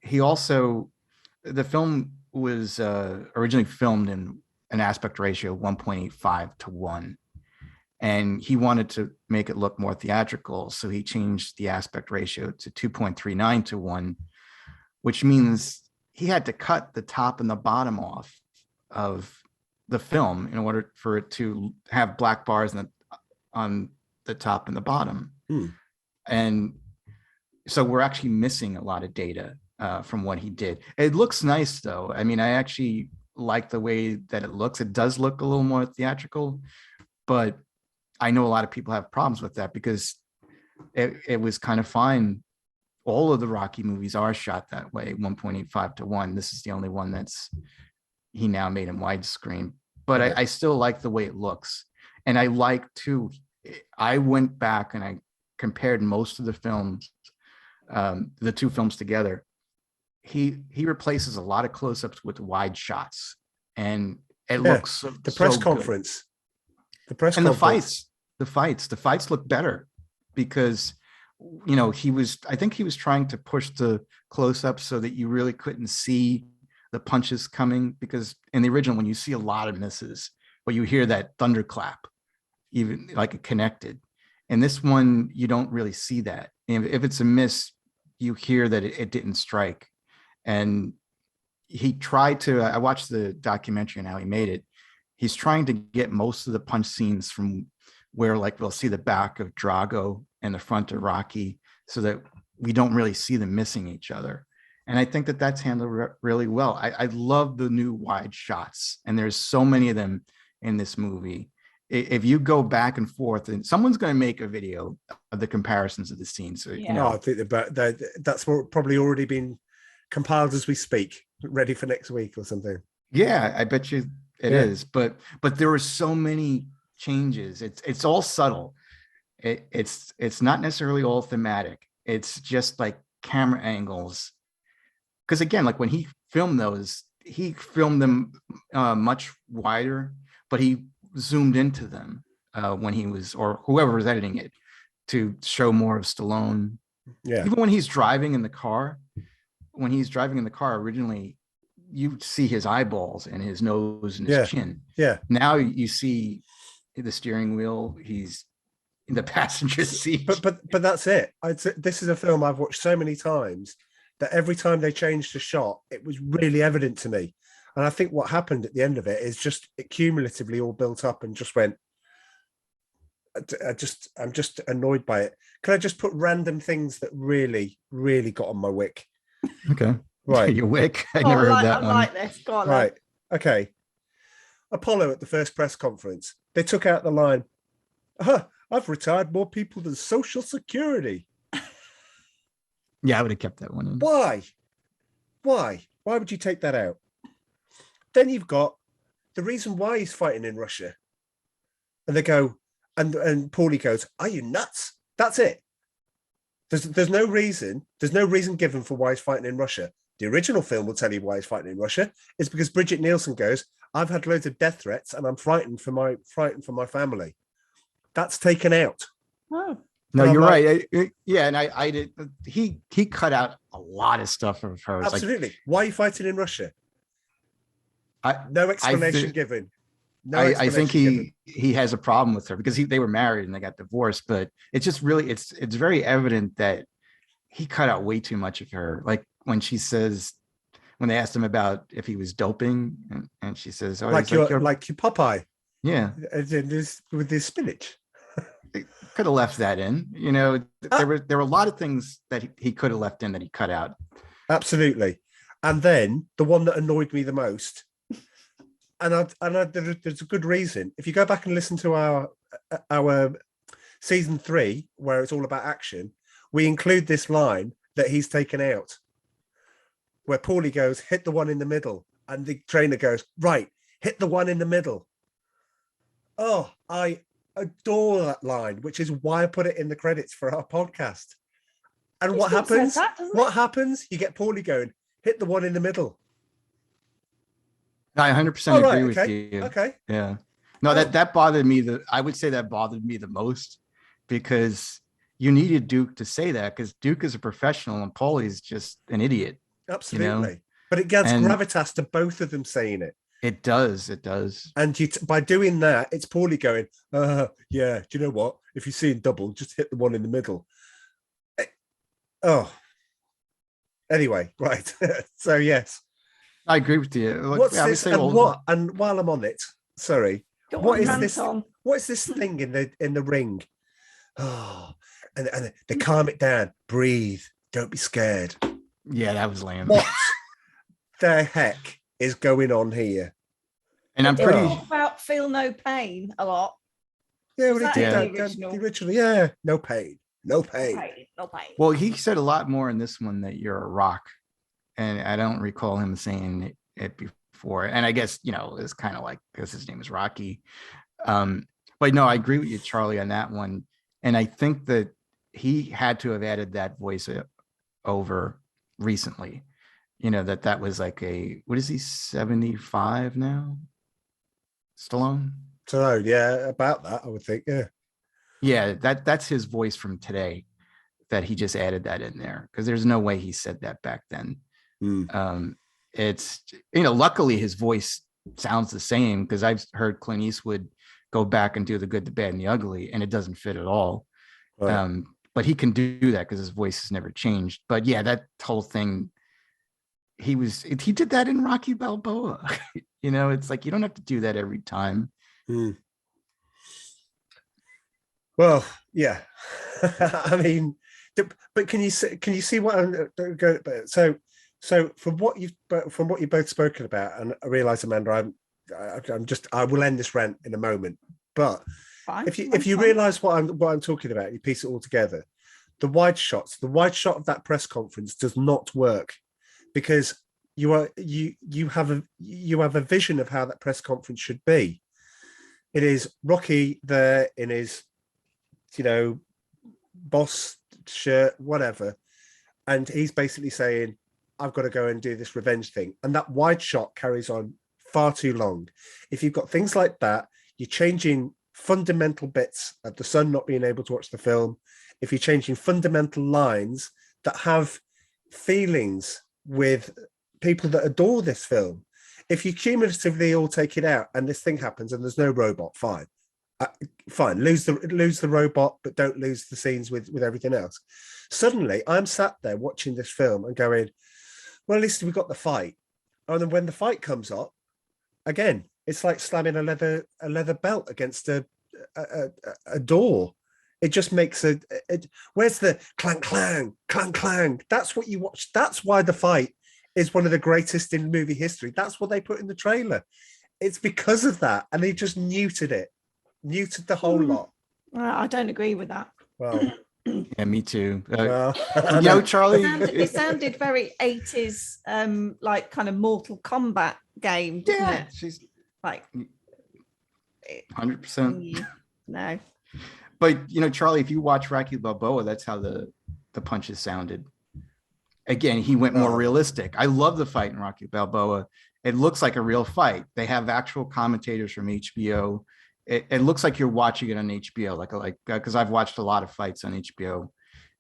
The film was originally filmed in an aspect ratio of 1.85 to 1. And he wanted to make it look more theatrical. So he changed the aspect ratio to 2.39 to 1, which means he had to cut the top and the bottom off of the film in order for it to have black bars on the top and the bottom. And so we're actually missing a lot of data from what he did. It looks nice though. I mean, I actually like the way that it looks. It does look a little more theatrical, but I know a lot of people have problems with that because it was kind of fine. All of the Rocky movies are shot that way, 1.85 to 1. This is the only one he now made in widescreen, but I still like the way it looks. And I like too, I went back and I compared most of the films, the two films together. He replaces a lot of close-ups with wide shots, and it looks the press conference. The fights look better because I think he was trying to push the close-up so that you really couldn't see the punches coming, because in the original, when you see a lot of misses, but you hear that thunderclap, even like it connected. In this one, you don't really see that. And if it's a miss, you hear that it didn't strike. And he tried to, I watched the documentary and how he made it. He's trying to get most of the punch scenes from where like we'll see the back of Drago and the front of Rocky, so that we don't really see them missing each other. And I think that that's handled really well. I love the new wide shots, and there's so many of them in this movie. If you go back and forth, and someone's going to make a video of the comparisons of the scenes. So, I think that's probably already been compiled as we speak, ready for next week or something. Yeah, I bet you it is. But there were so many changes. It's all subtle. It's not necessarily all thematic. It's just like camera angles. Because again, like when he filmed those, he filmed them much wider, but he zoomed into them when he was, or whoever was editing it, to show more of Stallone. Yeah. Even when he's driving in the car, originally, you see his eyeballs and his nose and his chin. Yeah. Now you see the steering wheel. He's in the passenger seat. But that's it. This is a film I've watched so many times that every time they changed a shot, it was really evident to me. And I think what happened at the end of it is just it cumulatively all built up and just went, I'm just annoyed by it. Can I just put random things that really, really got on my wick? Okay. Right. Your wick. I never heard that one. I like this. Go on, right. Okay. Apollo at the first press conference, they took out the line, I've retired more people than Social Security. Yeah, I would have kept that one in. Why? Why would you take that out? Then you've got the reason why he's fighting in Russia. And they go, and Paulie goes, are you nuts? That's it. There's no reason given for why he's fighting in Russia. The original film will tell you why he's fighting in Russia. It's because Bridget Nielsen goes, I've had loads of death threats and I'm frightened for my family. That's taken out. Oh. No, you're right. And I did. He cut out a lot of stuff of hers. Absolutely. Why are you fighting in Russia? No explanation given. I think he has a problem with her because they were married and they got divorced. But it's just really it's very evident that he cut out way too much of her. Like when they asked him about if he was doping, and she says, "Oh, like your Popeye." Yeah, with this spinach. Could have left that in. There were a lot of things that he could have left in that he cut out. Absolutely. And then the one that annoyed me the most, and there's a good reason. If you go back and listen to our season 3, where it's all about action, we include this line that he's taken out, where Paulie goes, hit the one in the middle, and the trainer goes, right, hit the one in the middle. Oh, I adore that line, which is why I put it in the credits for our podcast. And what happens? What happens? You get Paulie going, hit the one in the middle. I 100% agree with you. Okay. Yeah. No, that bothered me. I would say that bothered me the most because you needed Duke to say that because Duke is a professional and Paulie's just an idiot. Absolutely. But it adds gravitas to both of them saying it. It does. It does. And by doing that, it's Paulie going, yeah, do you know what? If you're seeing double, just hit the one in the middle. Anyway, right. So, yes. I agree with you. Look, What's this? And while I'm on it, sorry. What is this? What is this thing in the ring? Oh, and they calm it down. Breathe. Don't be scared. Yeah, that was lame. What the heck is going on here? And I'm pretty talk about feel no pain a lot. Yeah, well, he did that originally. Yeah, no pain. No pain. No pain. Well, he said a lot more in this one that you're a rock, and I don't recall him saying it before. And I guess it's kind of like because his name is Rocky. But no, I agree with you, Charlie, on that one. And I think that he had to have added that voice over recently. That was like what is he, 75 now? Stallone? So yeah, about that, I would think. Yeah, that's his voice from today that he just added that in there because there's no way he said that back then. It's luckily his voice sounds the same because I've heard Clint Eastwood go back and do The Good, the Bad, and the Ugly, and it doesn't fit at all. Right. But he can do that because his voice has never changed. But yeah, that whole thing, he did that in Rocky Balboa. It's like you don't have to do that every time. Well, yeah. I mean, but can you see what I'm going? So from what you've both spoken about, and I realise, Amanda, I will end this rant in a moment. But if you realise what I'm talking about, you piece it all together. The wide shot of that press conference does not work because you have a vision of how that press conference should be. It is Rocky there in his, boss shirt, whatever, and he's basically saying, I've got to go and do this revenge thing. And that wide shot carries on far too long. If you've got things like that, you're changing fundamental bits of the son not being able to watch the film. If you're changing fundamental lines that have feelings with people that adore this film, if you cumulatively all take it out and this thing happens and there's no robot, fine. Lose the robot, but don't lose the scenes with everything else. Suddenly, I'm sat there watching this film and going, well, at least we got the fight. And then when the fight comes up, again, it's like slamming a leather belt against a door. It just makes where's the clang, clang, clang, clang? That's what you watch. That's why the fight is one of the greatest in movie history. That's what they put in the trailer. It's because of that. And they just muted the whole lot. I don't agree with that. Well, yeah, me too. Charlie, it sounded very 80s, like kind of Mortal Kombat game, didn't it? She's like 100%. No. But Charlie, if you watch Rocky Balboa, that's how the punches sounded. Again, he went more realistic. I love the fight in Rocky Balboa. It looks like a real fight. They have actual commentators from HBO. It looks like you're watching it on HBO, like because I've watched a lot of fights on HBO,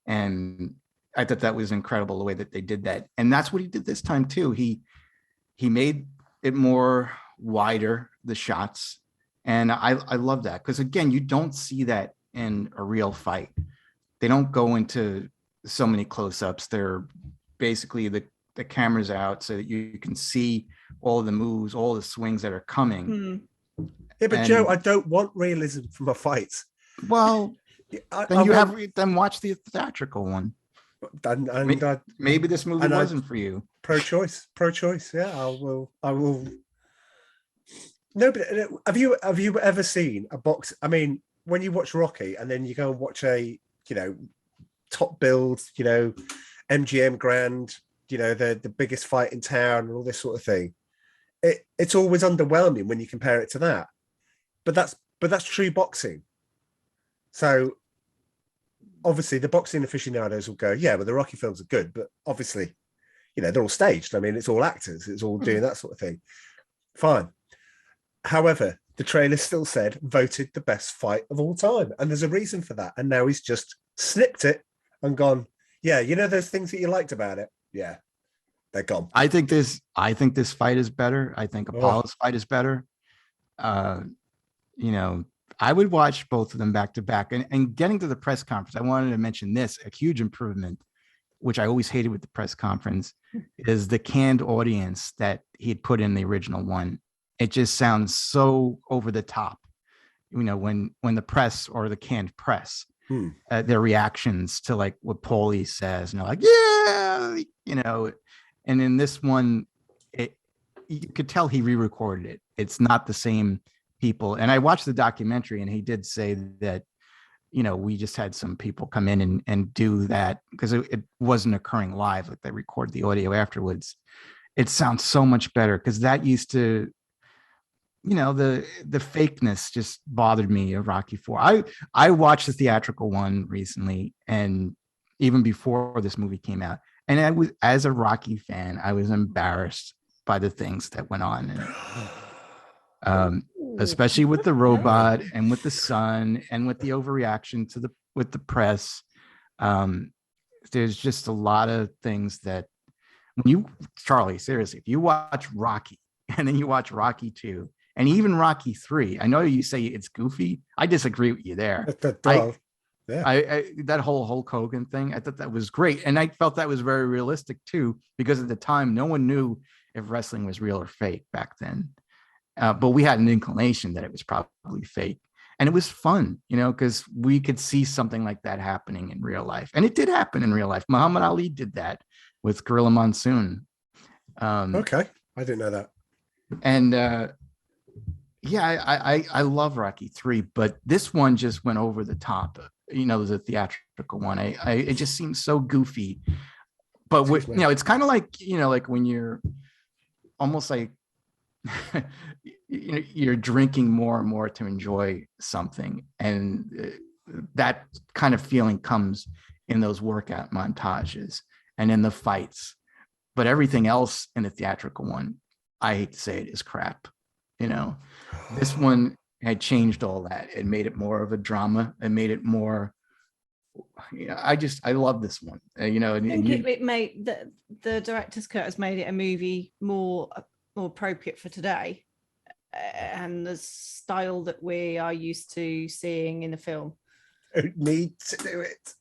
and I thought that was incredible the way that they did that. And that's what he did this time too. He made it more wider, the shots, and I love that because again, you don't see that in a real fight. They don't go into so many close-ups. They're basically the camera's out so that you can see all the moves, all the swings that are coming. Yeah, but Joe, I don't want realism from my fights. Well, then watch the theatrical one. And maybe this movie wasn't for you. Pro-choice. Yeah, I will. No, but have you ever seen a box? I mean, when you watch Rocky and then you go and watch a top build, MGM Grand, the biggest fight in town and all this sort of thing. It's always underwhelming when you compare it to that. But that's true boxing. So obviously the boxing aficionados will go, yeah, well, the Rocky films are good, but obviously, they're all staged. I mean, it's all actors, it's all doing that sort of thing. Fine. However, the trailer still said voted the best fight of all time. And there's a reason for that. And now he's just snipped it and gone, yeah, you know those things that you liked about it? Yeah, they're gone. I think this fight is better. I think Apollo's fight is better. You know, I would watch both of them back to back. And getting to the press conference, I wanted to mention this, a huge improvement, which I always hated with the press conference, is the canned audience that he had put in the original one. It just sounds so over the top. You know, when the press or the canned press, their reactions to like what Paulie says, and they're like, yeah, you know, and in this one, you could tell he re-recorded it. It's not the same people. And I watched the documentary, and he did say that, you know, we just had some people come in and do that because it wasn't occurring live. Like they record the audio afterwards. It sounds so much better because that used to, you know, the fakeness just bothered me of Rocky IV. I watched the theatrical one recently, and even before this movie came out, and I was, as a Rocky fan, I was embarrassed by the things that went on, especially with the robot and with the son and with the overreaction to with the press. There's just a lot of things that Charlie, seriously, if you watch Rocky and then you watch Rocky 2 and even Rocky 3, I know you say it's goofy. I disagree with you there. That whole Hulk Hogan thing, I thought that was great. And I felt that was very realistic too, because at the time, no one knew if wrestling was real or fake back then. But we had an inclination that it was probably fake. And it was fun, you know, because we could see something like that happening in real life. And it did happen in real life. Muhammad Ali did that with Gorilla Monsoon. Okay. I didn't know that. And I love Rocky 3, but this one just went over the top. You know, the theatrical one. It just seems so goofy. But you know, it's kind of like, you know, like when you're almost like you know, you're drinking more and more to enjoy something, and that kind of feeling comes in those workout montages and in the fights. But everything else in the theatrical one, I hate to say it, is crap. You know, this one had changed all that. It made it more of a drama. It made it more. You know, I love this one. You know, I think it made the director's cut has made it a movie more appropriate for today and the style that we are used to seeing in a film. Don't need to do it.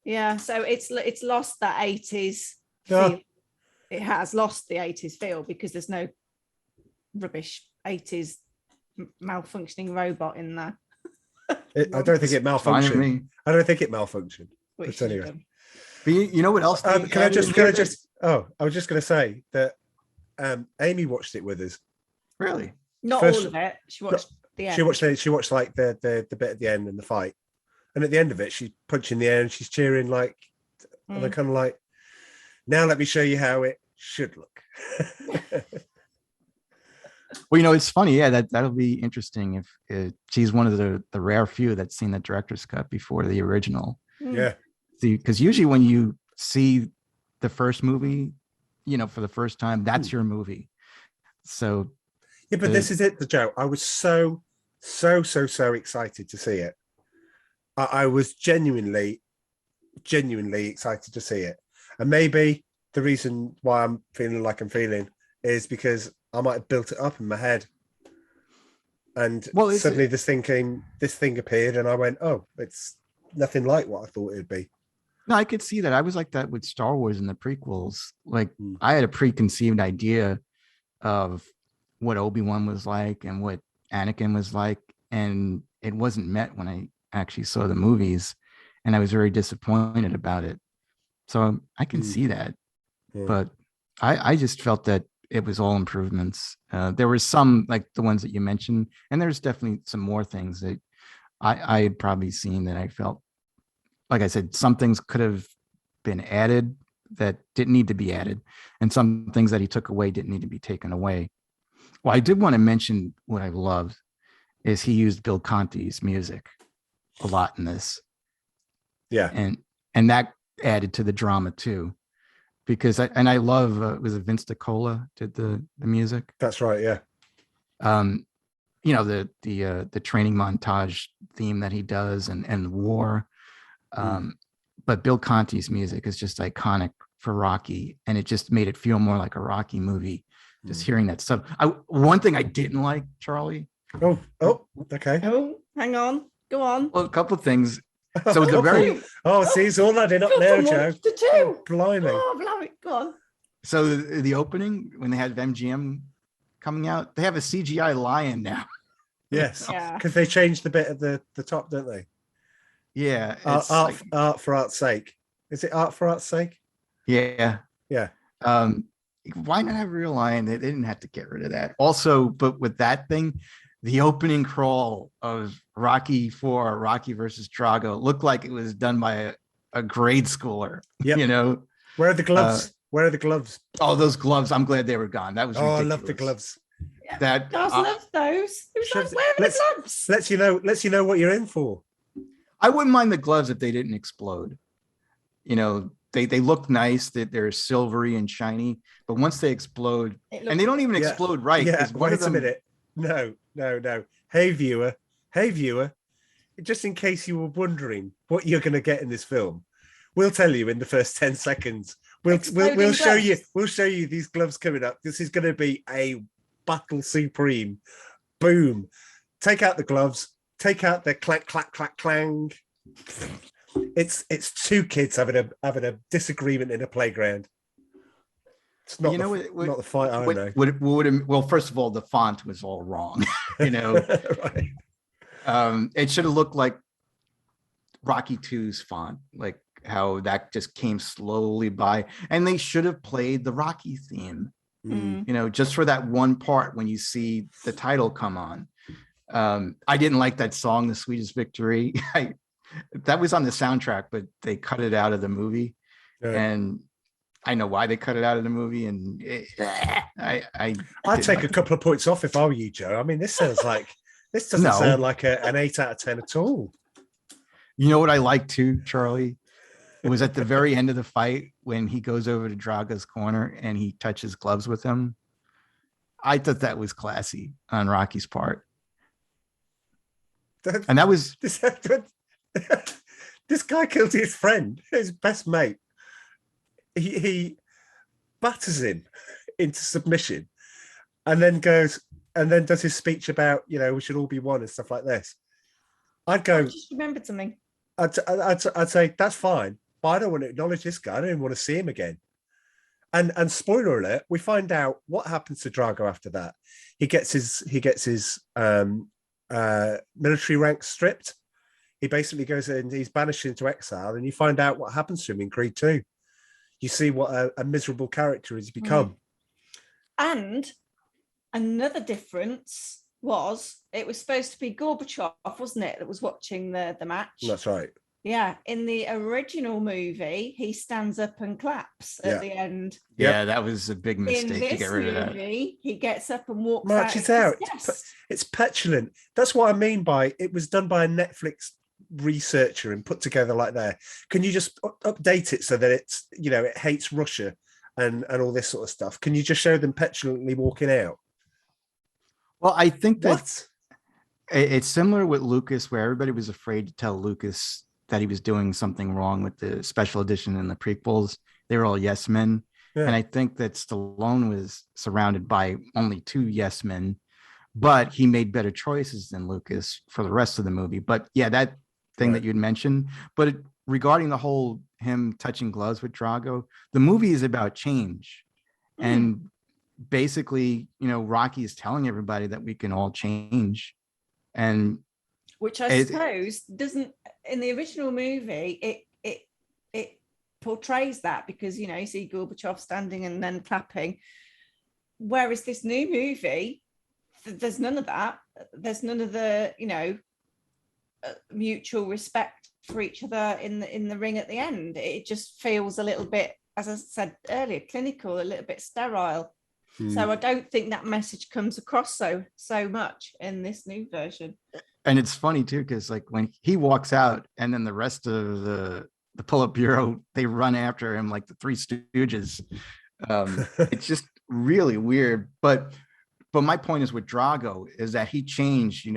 Yeah, so it's lost that 80s feel. It has lost the 80s feel because there's no rubbish 80s malfunctioning robot in there. I don't think it malfunctioned. I don't think it malfunctioned. But anyway, but you know what else? I was just going to say that Amy watched it with us. Really? Not all of it. She watched the end. She watched like the bit at the end and the fight, and at the end of it, she's punching the air and she's cheering like, and I'm kind of like, now let me show you how it should look. Well, you know, it's funny. Yeah, that'll be interesting if she's one of the rare few that's seen the director's cut before the original. Yeah. See, because usually when you see the first movie, you know, for the first time, that's your movie. So yeah, but this is it, the Joe. I was so excited to see it. I was genuinely excited to see it. And maybe the reason why I'm feeling like I'm feeling is because I might have built it up in my head. And suddenly this thing appeared and I went, oh, it's nothing like what I thought it'd be. No, I could see that. I was like that with Star Wars and the prequels. Like I had a preconceived idea of what Obi-Wan was like and what Anakin was like. And it wasn't met when I actually saw the movies. And I was very disappointed about it. So I can see that. Yeah. But I just felt that it was all improvements. There were some like the ones that you mentioned, and there's definitely some more things that I had probably seen that I felt, like I said, some things could have been added that didn't need to be added, and some things that he took away didn't need to be taken away. Well, I did want to mention what I loved is he used Bill Conti's music a lot in this. Yeah. And that added to the drama too. Because I love was it Vince DiCola did the music? That's right, yeah. the training montage theme that he does and war. But Bill Conti's music is just iconic for Rocky, and it just made it feel more like a Rocky movie. Just hearing that stuff. One thing I didn't like, Charlie. Oh, okay. Oh, hang on, go on. Well, a couple of things. So the very see, it's all adding up now, Joe. To two. Blimey. Oh, blimey. Go on. So the opening, when they had MGM coming out, they have a CGI lion now. Yes, Yeah. because they changed the bit at the top, don't they? Yeah, art for art's sake. Is it art for art's sake? Yeah. Why not have a real lion? They didn't have to get rid of that. Also, but with that thing, the opening crawl of Rocky IV, Rocky versus Drago, looked like it was done by a grade schooler. Yep. Where are the gloves? Where are the gloves? Oh, those gloves! I'm glad they were gone. That was ridiculous. I love the gloves. That Guys love those. Who's like wearing the gloves? Lets you know what you're in for. I wouldn't mind the gloves if they didn't explode. They look nice, that they're silvery and shiny, but once they explode, and they don't even explode right. Yeah, wait a minute. No. Hey viewer, just in case you were wondering what you're going to get in this film, we'll tell you in the first 10 seconds. We'll show you these gloves coming up. This is going to be a battle supreme. Boom. Take out the gloves. Take out the clack, clack, clack, clang. It's two kids having a disagreement in a playground. It's not not the fight. I know. Well, first of all, the font was all wrong. Right. It should have looked like Rocky II's font, like how that just came slowly by, and they should have played the Rocky theme. Just for that one part when you see the title come on. I didn't like that song, "The Sweetest Victory." That was on the soundtrack, but they cut it out of the movie, and I know why they cut it out of the movie. And I'd take a couple of points off if I were you, Joe. I mean, this doesn't sound like an 8 out of 10 at all. You know what I like too, Charlie? It was at the very end of the fight when he goes over to Drago's corner and he touches gloves with him. I thought that was classy on Rocky's part. And that was this guy killed his friend, his best mate. He batters him into submission, and then does his speech about we should all be one and stuff like this. I'd go. I just remembered something. I'd say that's fine, but I don't want to acknowledge this guy. I don't even want to see him again. And spoiler alert, we find out what happens to Drago after that. He gets his military rank stripped. He basically goes in, he's banished into exile, and you find out what happens to him in Creed 2. You see what a miserable character he's become. And another difference was it was supposed to be Gorbachev, wasn't it, that was watching the match? That's right. Yeah. In the original movie, he stands up and claps at the end. Yeah, that was a big mistake to get rid of that. In this movie, he gets up and walks Marches out. It's petulant. That's what I mean by it was done by a Netflix researcher and put together like that. Can you just update it so that it's it hates Russia and all this sort of stuff? Can you just show them petulantly walking out? Well, I think that it's similar with Lucas, where everybody was afraid to tell Lucas that he was doing something wrong with the special edition and the prequels. They were all yes men. And I think that Stallone was surrounded by only 2 yes men, but he made better choices than Lucas for the rest of the movie. But yeah, that thing that you'd mentioned, but regarding the whole him touching gloves with Drago, the movie is about change. And basically, Rocky is telling everybody that we can all change. And which I suppose doesn't, in the original movie, it portrays that because, you see Gorbachev standing and then clapping. Whereas this new movie, there's none of that. There's none of the, mutual respect for each other in the ring at the end. It just feels a little bit, as I said earlier, clinical, a little bit sterile. So I don't think that message comes across so much in this new version. And it's funny too, because like when he walks out and then the rest of the pull-up bureau, they run after him like the Three Stooges. It's just really weird. But but my point is with Drago is that he changed.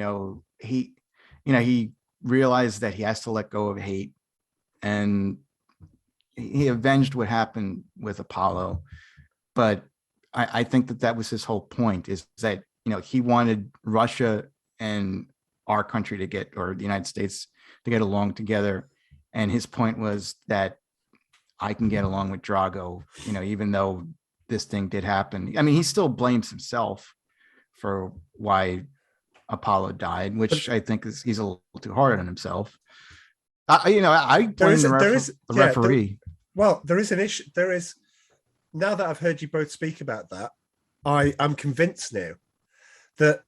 He realized that he has to let go of hate, and he avenged what happened with Apollo. But I think that was his whole point, is that he wanted Russia and our country to get, or the United States to get along together. And his point was that I can get along with Drago, even though this thing did happen. I mean, he still blames himself for why Apollo died, which I think he's a little too hard on himself. I blame the referee. There is an issue. Now that I've heard you both speak about that, I'm convinced now that,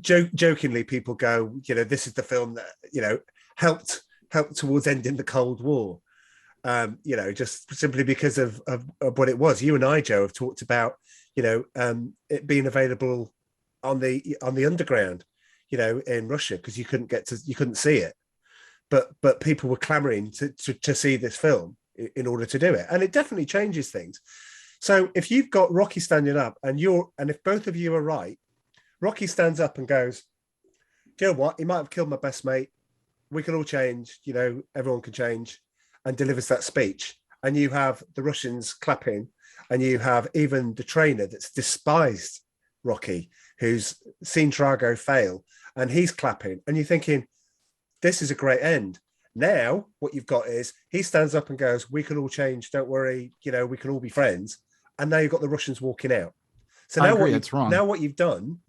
jokingly people go, this is the film that, helped towards ending the Cold War. Just simply because of what it was. You and I, Joe, have talked about, it being available on the underground, in Russia, because you couldn't see it, but people were clamoring to see this film in order to do it, and it definitely changes things. So if you've got Rocky standing up, and if both of you are right, Rocky stands up and goes, "Do you know what? He might have killed my best mate. We can all change. Everyone can change," and delivers that speech. And you have the Russians clapping, and you have even the trainer that's despised Rocky, who's seen Drago fail, and he's clapping, and you're thinking, this is a great end. Now, what you've got is he stands up and goes, "We can all change. Don't worry. We can all be friends." And now you've got the Russians walking out. So now what you've done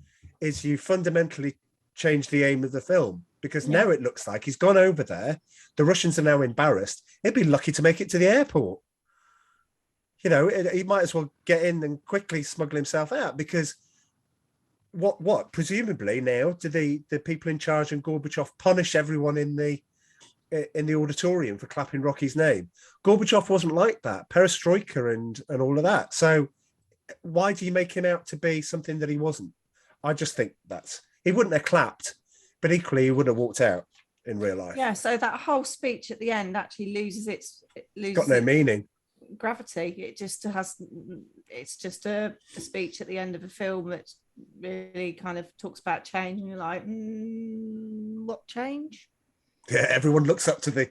is you fundamentally changed the aim of the film, because now it looks like he's gone over there. The Russians are now embarrassed. He'd be lucky to make it to the airport. He might as well get in and quickly smuggle himself out, because what presumably now do the people in charge and Gorbachev punish everyone in the auditorium for clapping Rocky's name? Gorbachev wasn't like that. Perestroika and all of that. So why do you make him out to be something that he wasn't? I just think he wouldn't have clapped, but equally he would have walked out in real life. Yeah, so that whole speech at the end actually loses got no meaning. Gravity. It's just a speech at the end of a film that really kind of talks about change, and you're like, what change? Yeah, everyone looks up to the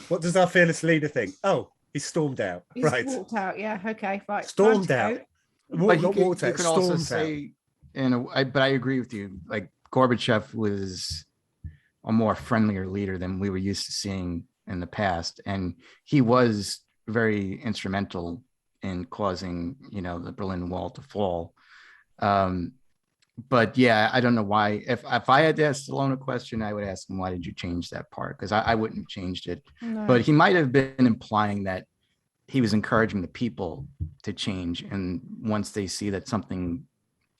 what does our fearless leader think? Oh, he stormed out. He's walked out. Yeah, okay, right. Stormed out. But you could also say, but I agree with you. Like, Gorbachev was a more friendlier leader than we were used to seeing in the past, and he was very instrumental in causing, the Berlin Wall to fall. But yeah, I don't know why. If I had to ask Stallone a question, I would ask him, why did you change that part? Because I wouldn't have changed it. No. But he might have been implying that he was encouraging the people to change, and once they see that something,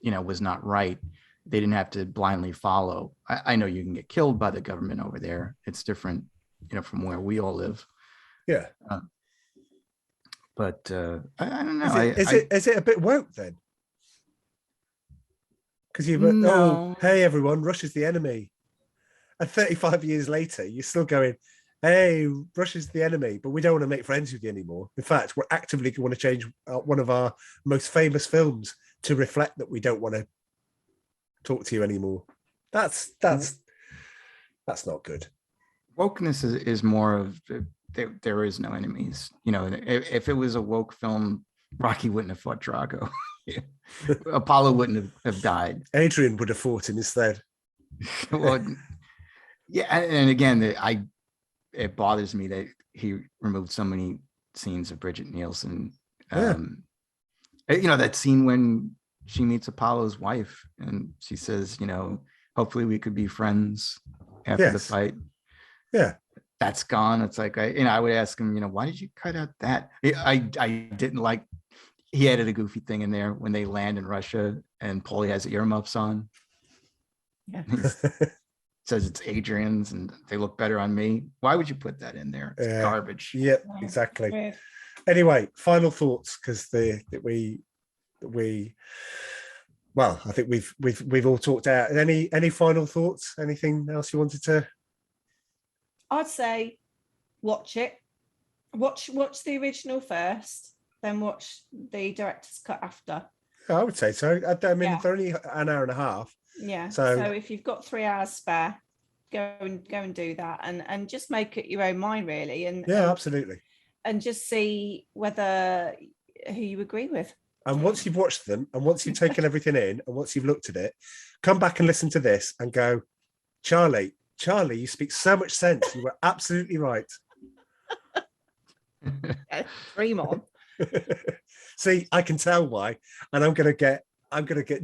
was not right, they didn't have to blindly follow. I know you can get killed by the government over there. It's different, from where we all live. Yeah. But I don't know. Is it a bit woke then? Because hey everyone, Russia's the enemy. And 35 years later, you're still going, hey, Russia's the enemy, but we don't want to make friends with you anymore. In fact, we're actively going to change one of our most famous films to reflect that we don't want to talk to you anymore. That's not good. Wokeness is more of there is no enemies. If it was a woke film, Rocky wouldn't have fought Drago. Apollo wouldn't have died. Adrian would have fought him instead. Well, yeah, and again, it bothers me that he removed so many scenes of Bridget Nielsen. That scene when she meets Apollo's wife and she says, hopefully we could be friends after the fight. Yeah. That's gone. It's like, I would ask him, why did you cut out that? I didn't like, he added a goofy thing in there when they land in Russia and Paulie has earmuffs on. Yeah. Says it's Adrian's and they look better on me. Why would you put that in there? It's garbage. Yep, exactly. Anyway, final thoughts, because I think we've all talked out. Any final thoughts? Anything else you wanted to? I'd say watch it. Watch the original first, then watch the director's cut after. I would say so. I mean, Yeah. they're only an hour and a half. Yeah. So- So if you've got 3 hours spare, go and do that, and just make it your own mind, really, and Yeah, absolutely. and just see whether who you agree with. And once you've watched them, and once you've taken everything in, and once you've looked at it, come back and listen to this and go, Charlie, you speak so much sense. You were absolutely right. Dream on. See, I can tell why, and I'm gonna get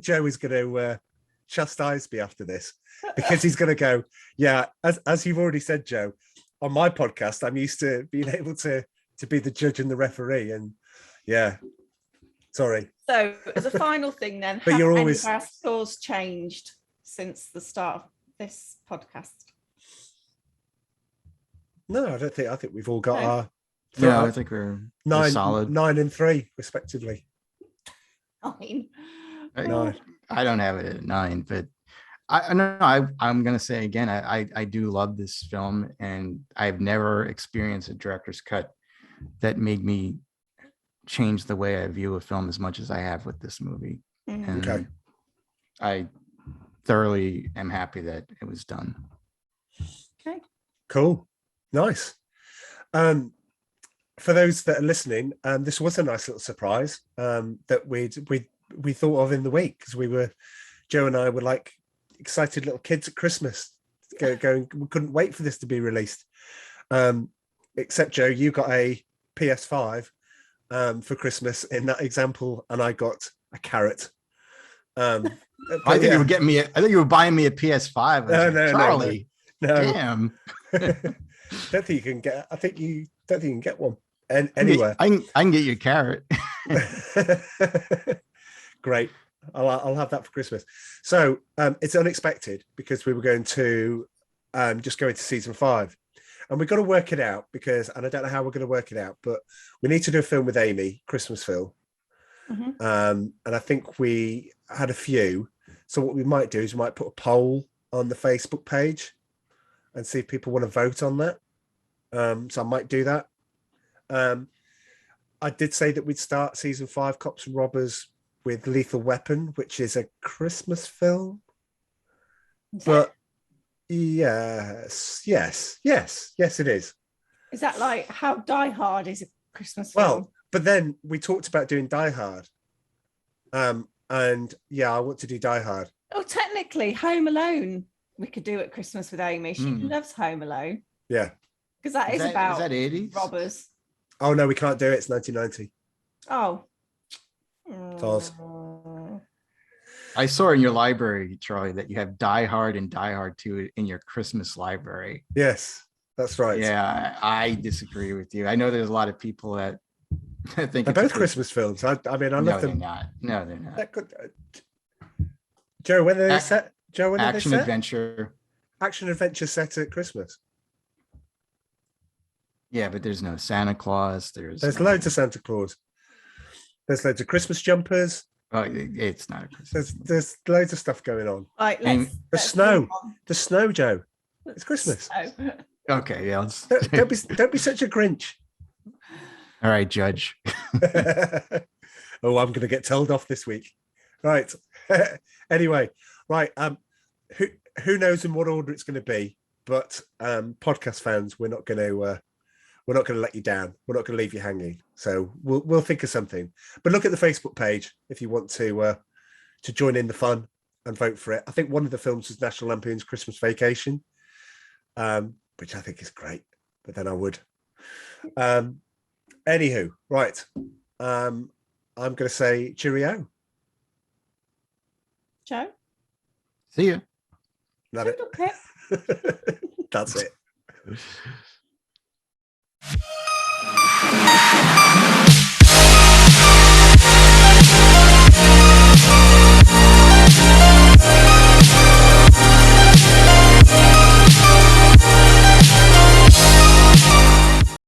Joe is gonna chastise me after this, because he's gonna go, yeah, as you've already said, Joe, on my podcast, I'm used to being able to be the judge and the referee, and yeah, sorry. So as a final thing, then, But have you're any always- of our scores changed since the start of this podcast? No, I don't think. I think we've all got No. our Yeah, I think we're solid. 9 and 3 respectively. 9. No. I don't have it at 9, but I'm gonna say again, I do love this film, and I've never experienced a director's cut that made me change the way I view a film as much as I have with this movie. And Okay. I thoroughly am happy that it was done. Okay. Cool. Nice. For those that are listening, this was a nice little surprise that we thought of in the week, because Joe and I were like excited little kids at Christmas, going, we couldn't wait for this to be released. Except Joe, you got a PS5 for Christmas in that example, and I got a carrot. I think you were getting me. I think you were buying me a PS5. No, Charlie. No. Damn. Don't think you can get. I think you don't think you can get one. And anywhere. I can get you a carrot. Great. I'll have that for Christmas. So it's unexpected, because we were going to just go into season 5, and we've got to work it out, and I don't know how we're going to work it out, but we need to do a film with Amy, Christmas film. And I think we had a few. So what we might do is we might put a poll on the Facebook page and see if people want to vote on that. So I might do that. I did say that we'd start season 5, Cops and Robbers, with Lethal Weapon, which is a Christmas film. But yes, it is. Is that like how Die Hard is a Christmas Well, film? but then we talked about doing Die Hard. And yeah, I want to do Die Hard. Oh, technically, Home Alone we could do at Christmas with Amy. She loves Home Alone. Yeah. Because that is about is that 80s? robbers. Oh no, we can't do it. It's 1990. Oh. Toz. I saw in your library, Charlie, that you have Die Hard and Die Hard 2 in your Christmas library. Yes, that's right. Yeah, I disagree with you. I know there's a lot of people that think they're both Christmas films. I mean, I love them. No, they're not. Joe, when are they set? Joe, when are they Action set? adventure. Action adventure set at Christmas. Yeah, but there's no Santa Claus. There's loads of Santa Claus. There's loads of Christmas jumpers. Oh, it's not a Christmas. There's loads of stuff going on. Right, the snow, Joe. It's Christmas. Okay, yeah. Don't be such a Grinch. All right, Judge. Oh, I'm going to get told off this week. Right. Anyway, right. Who knows in what order it's going to be? But podcast fans, we're not going to let you down. We're not going to leave you hanging. So we'll think of something. But look at the Facebook page if you want to join in the fun and vote for it. I think one of the films was National Lampoon's Christmas Vacation, which I think is great. But then I would. Anywho, right. I'm going to say cheerio. Joe? See ya. Not it. Okay. That's it.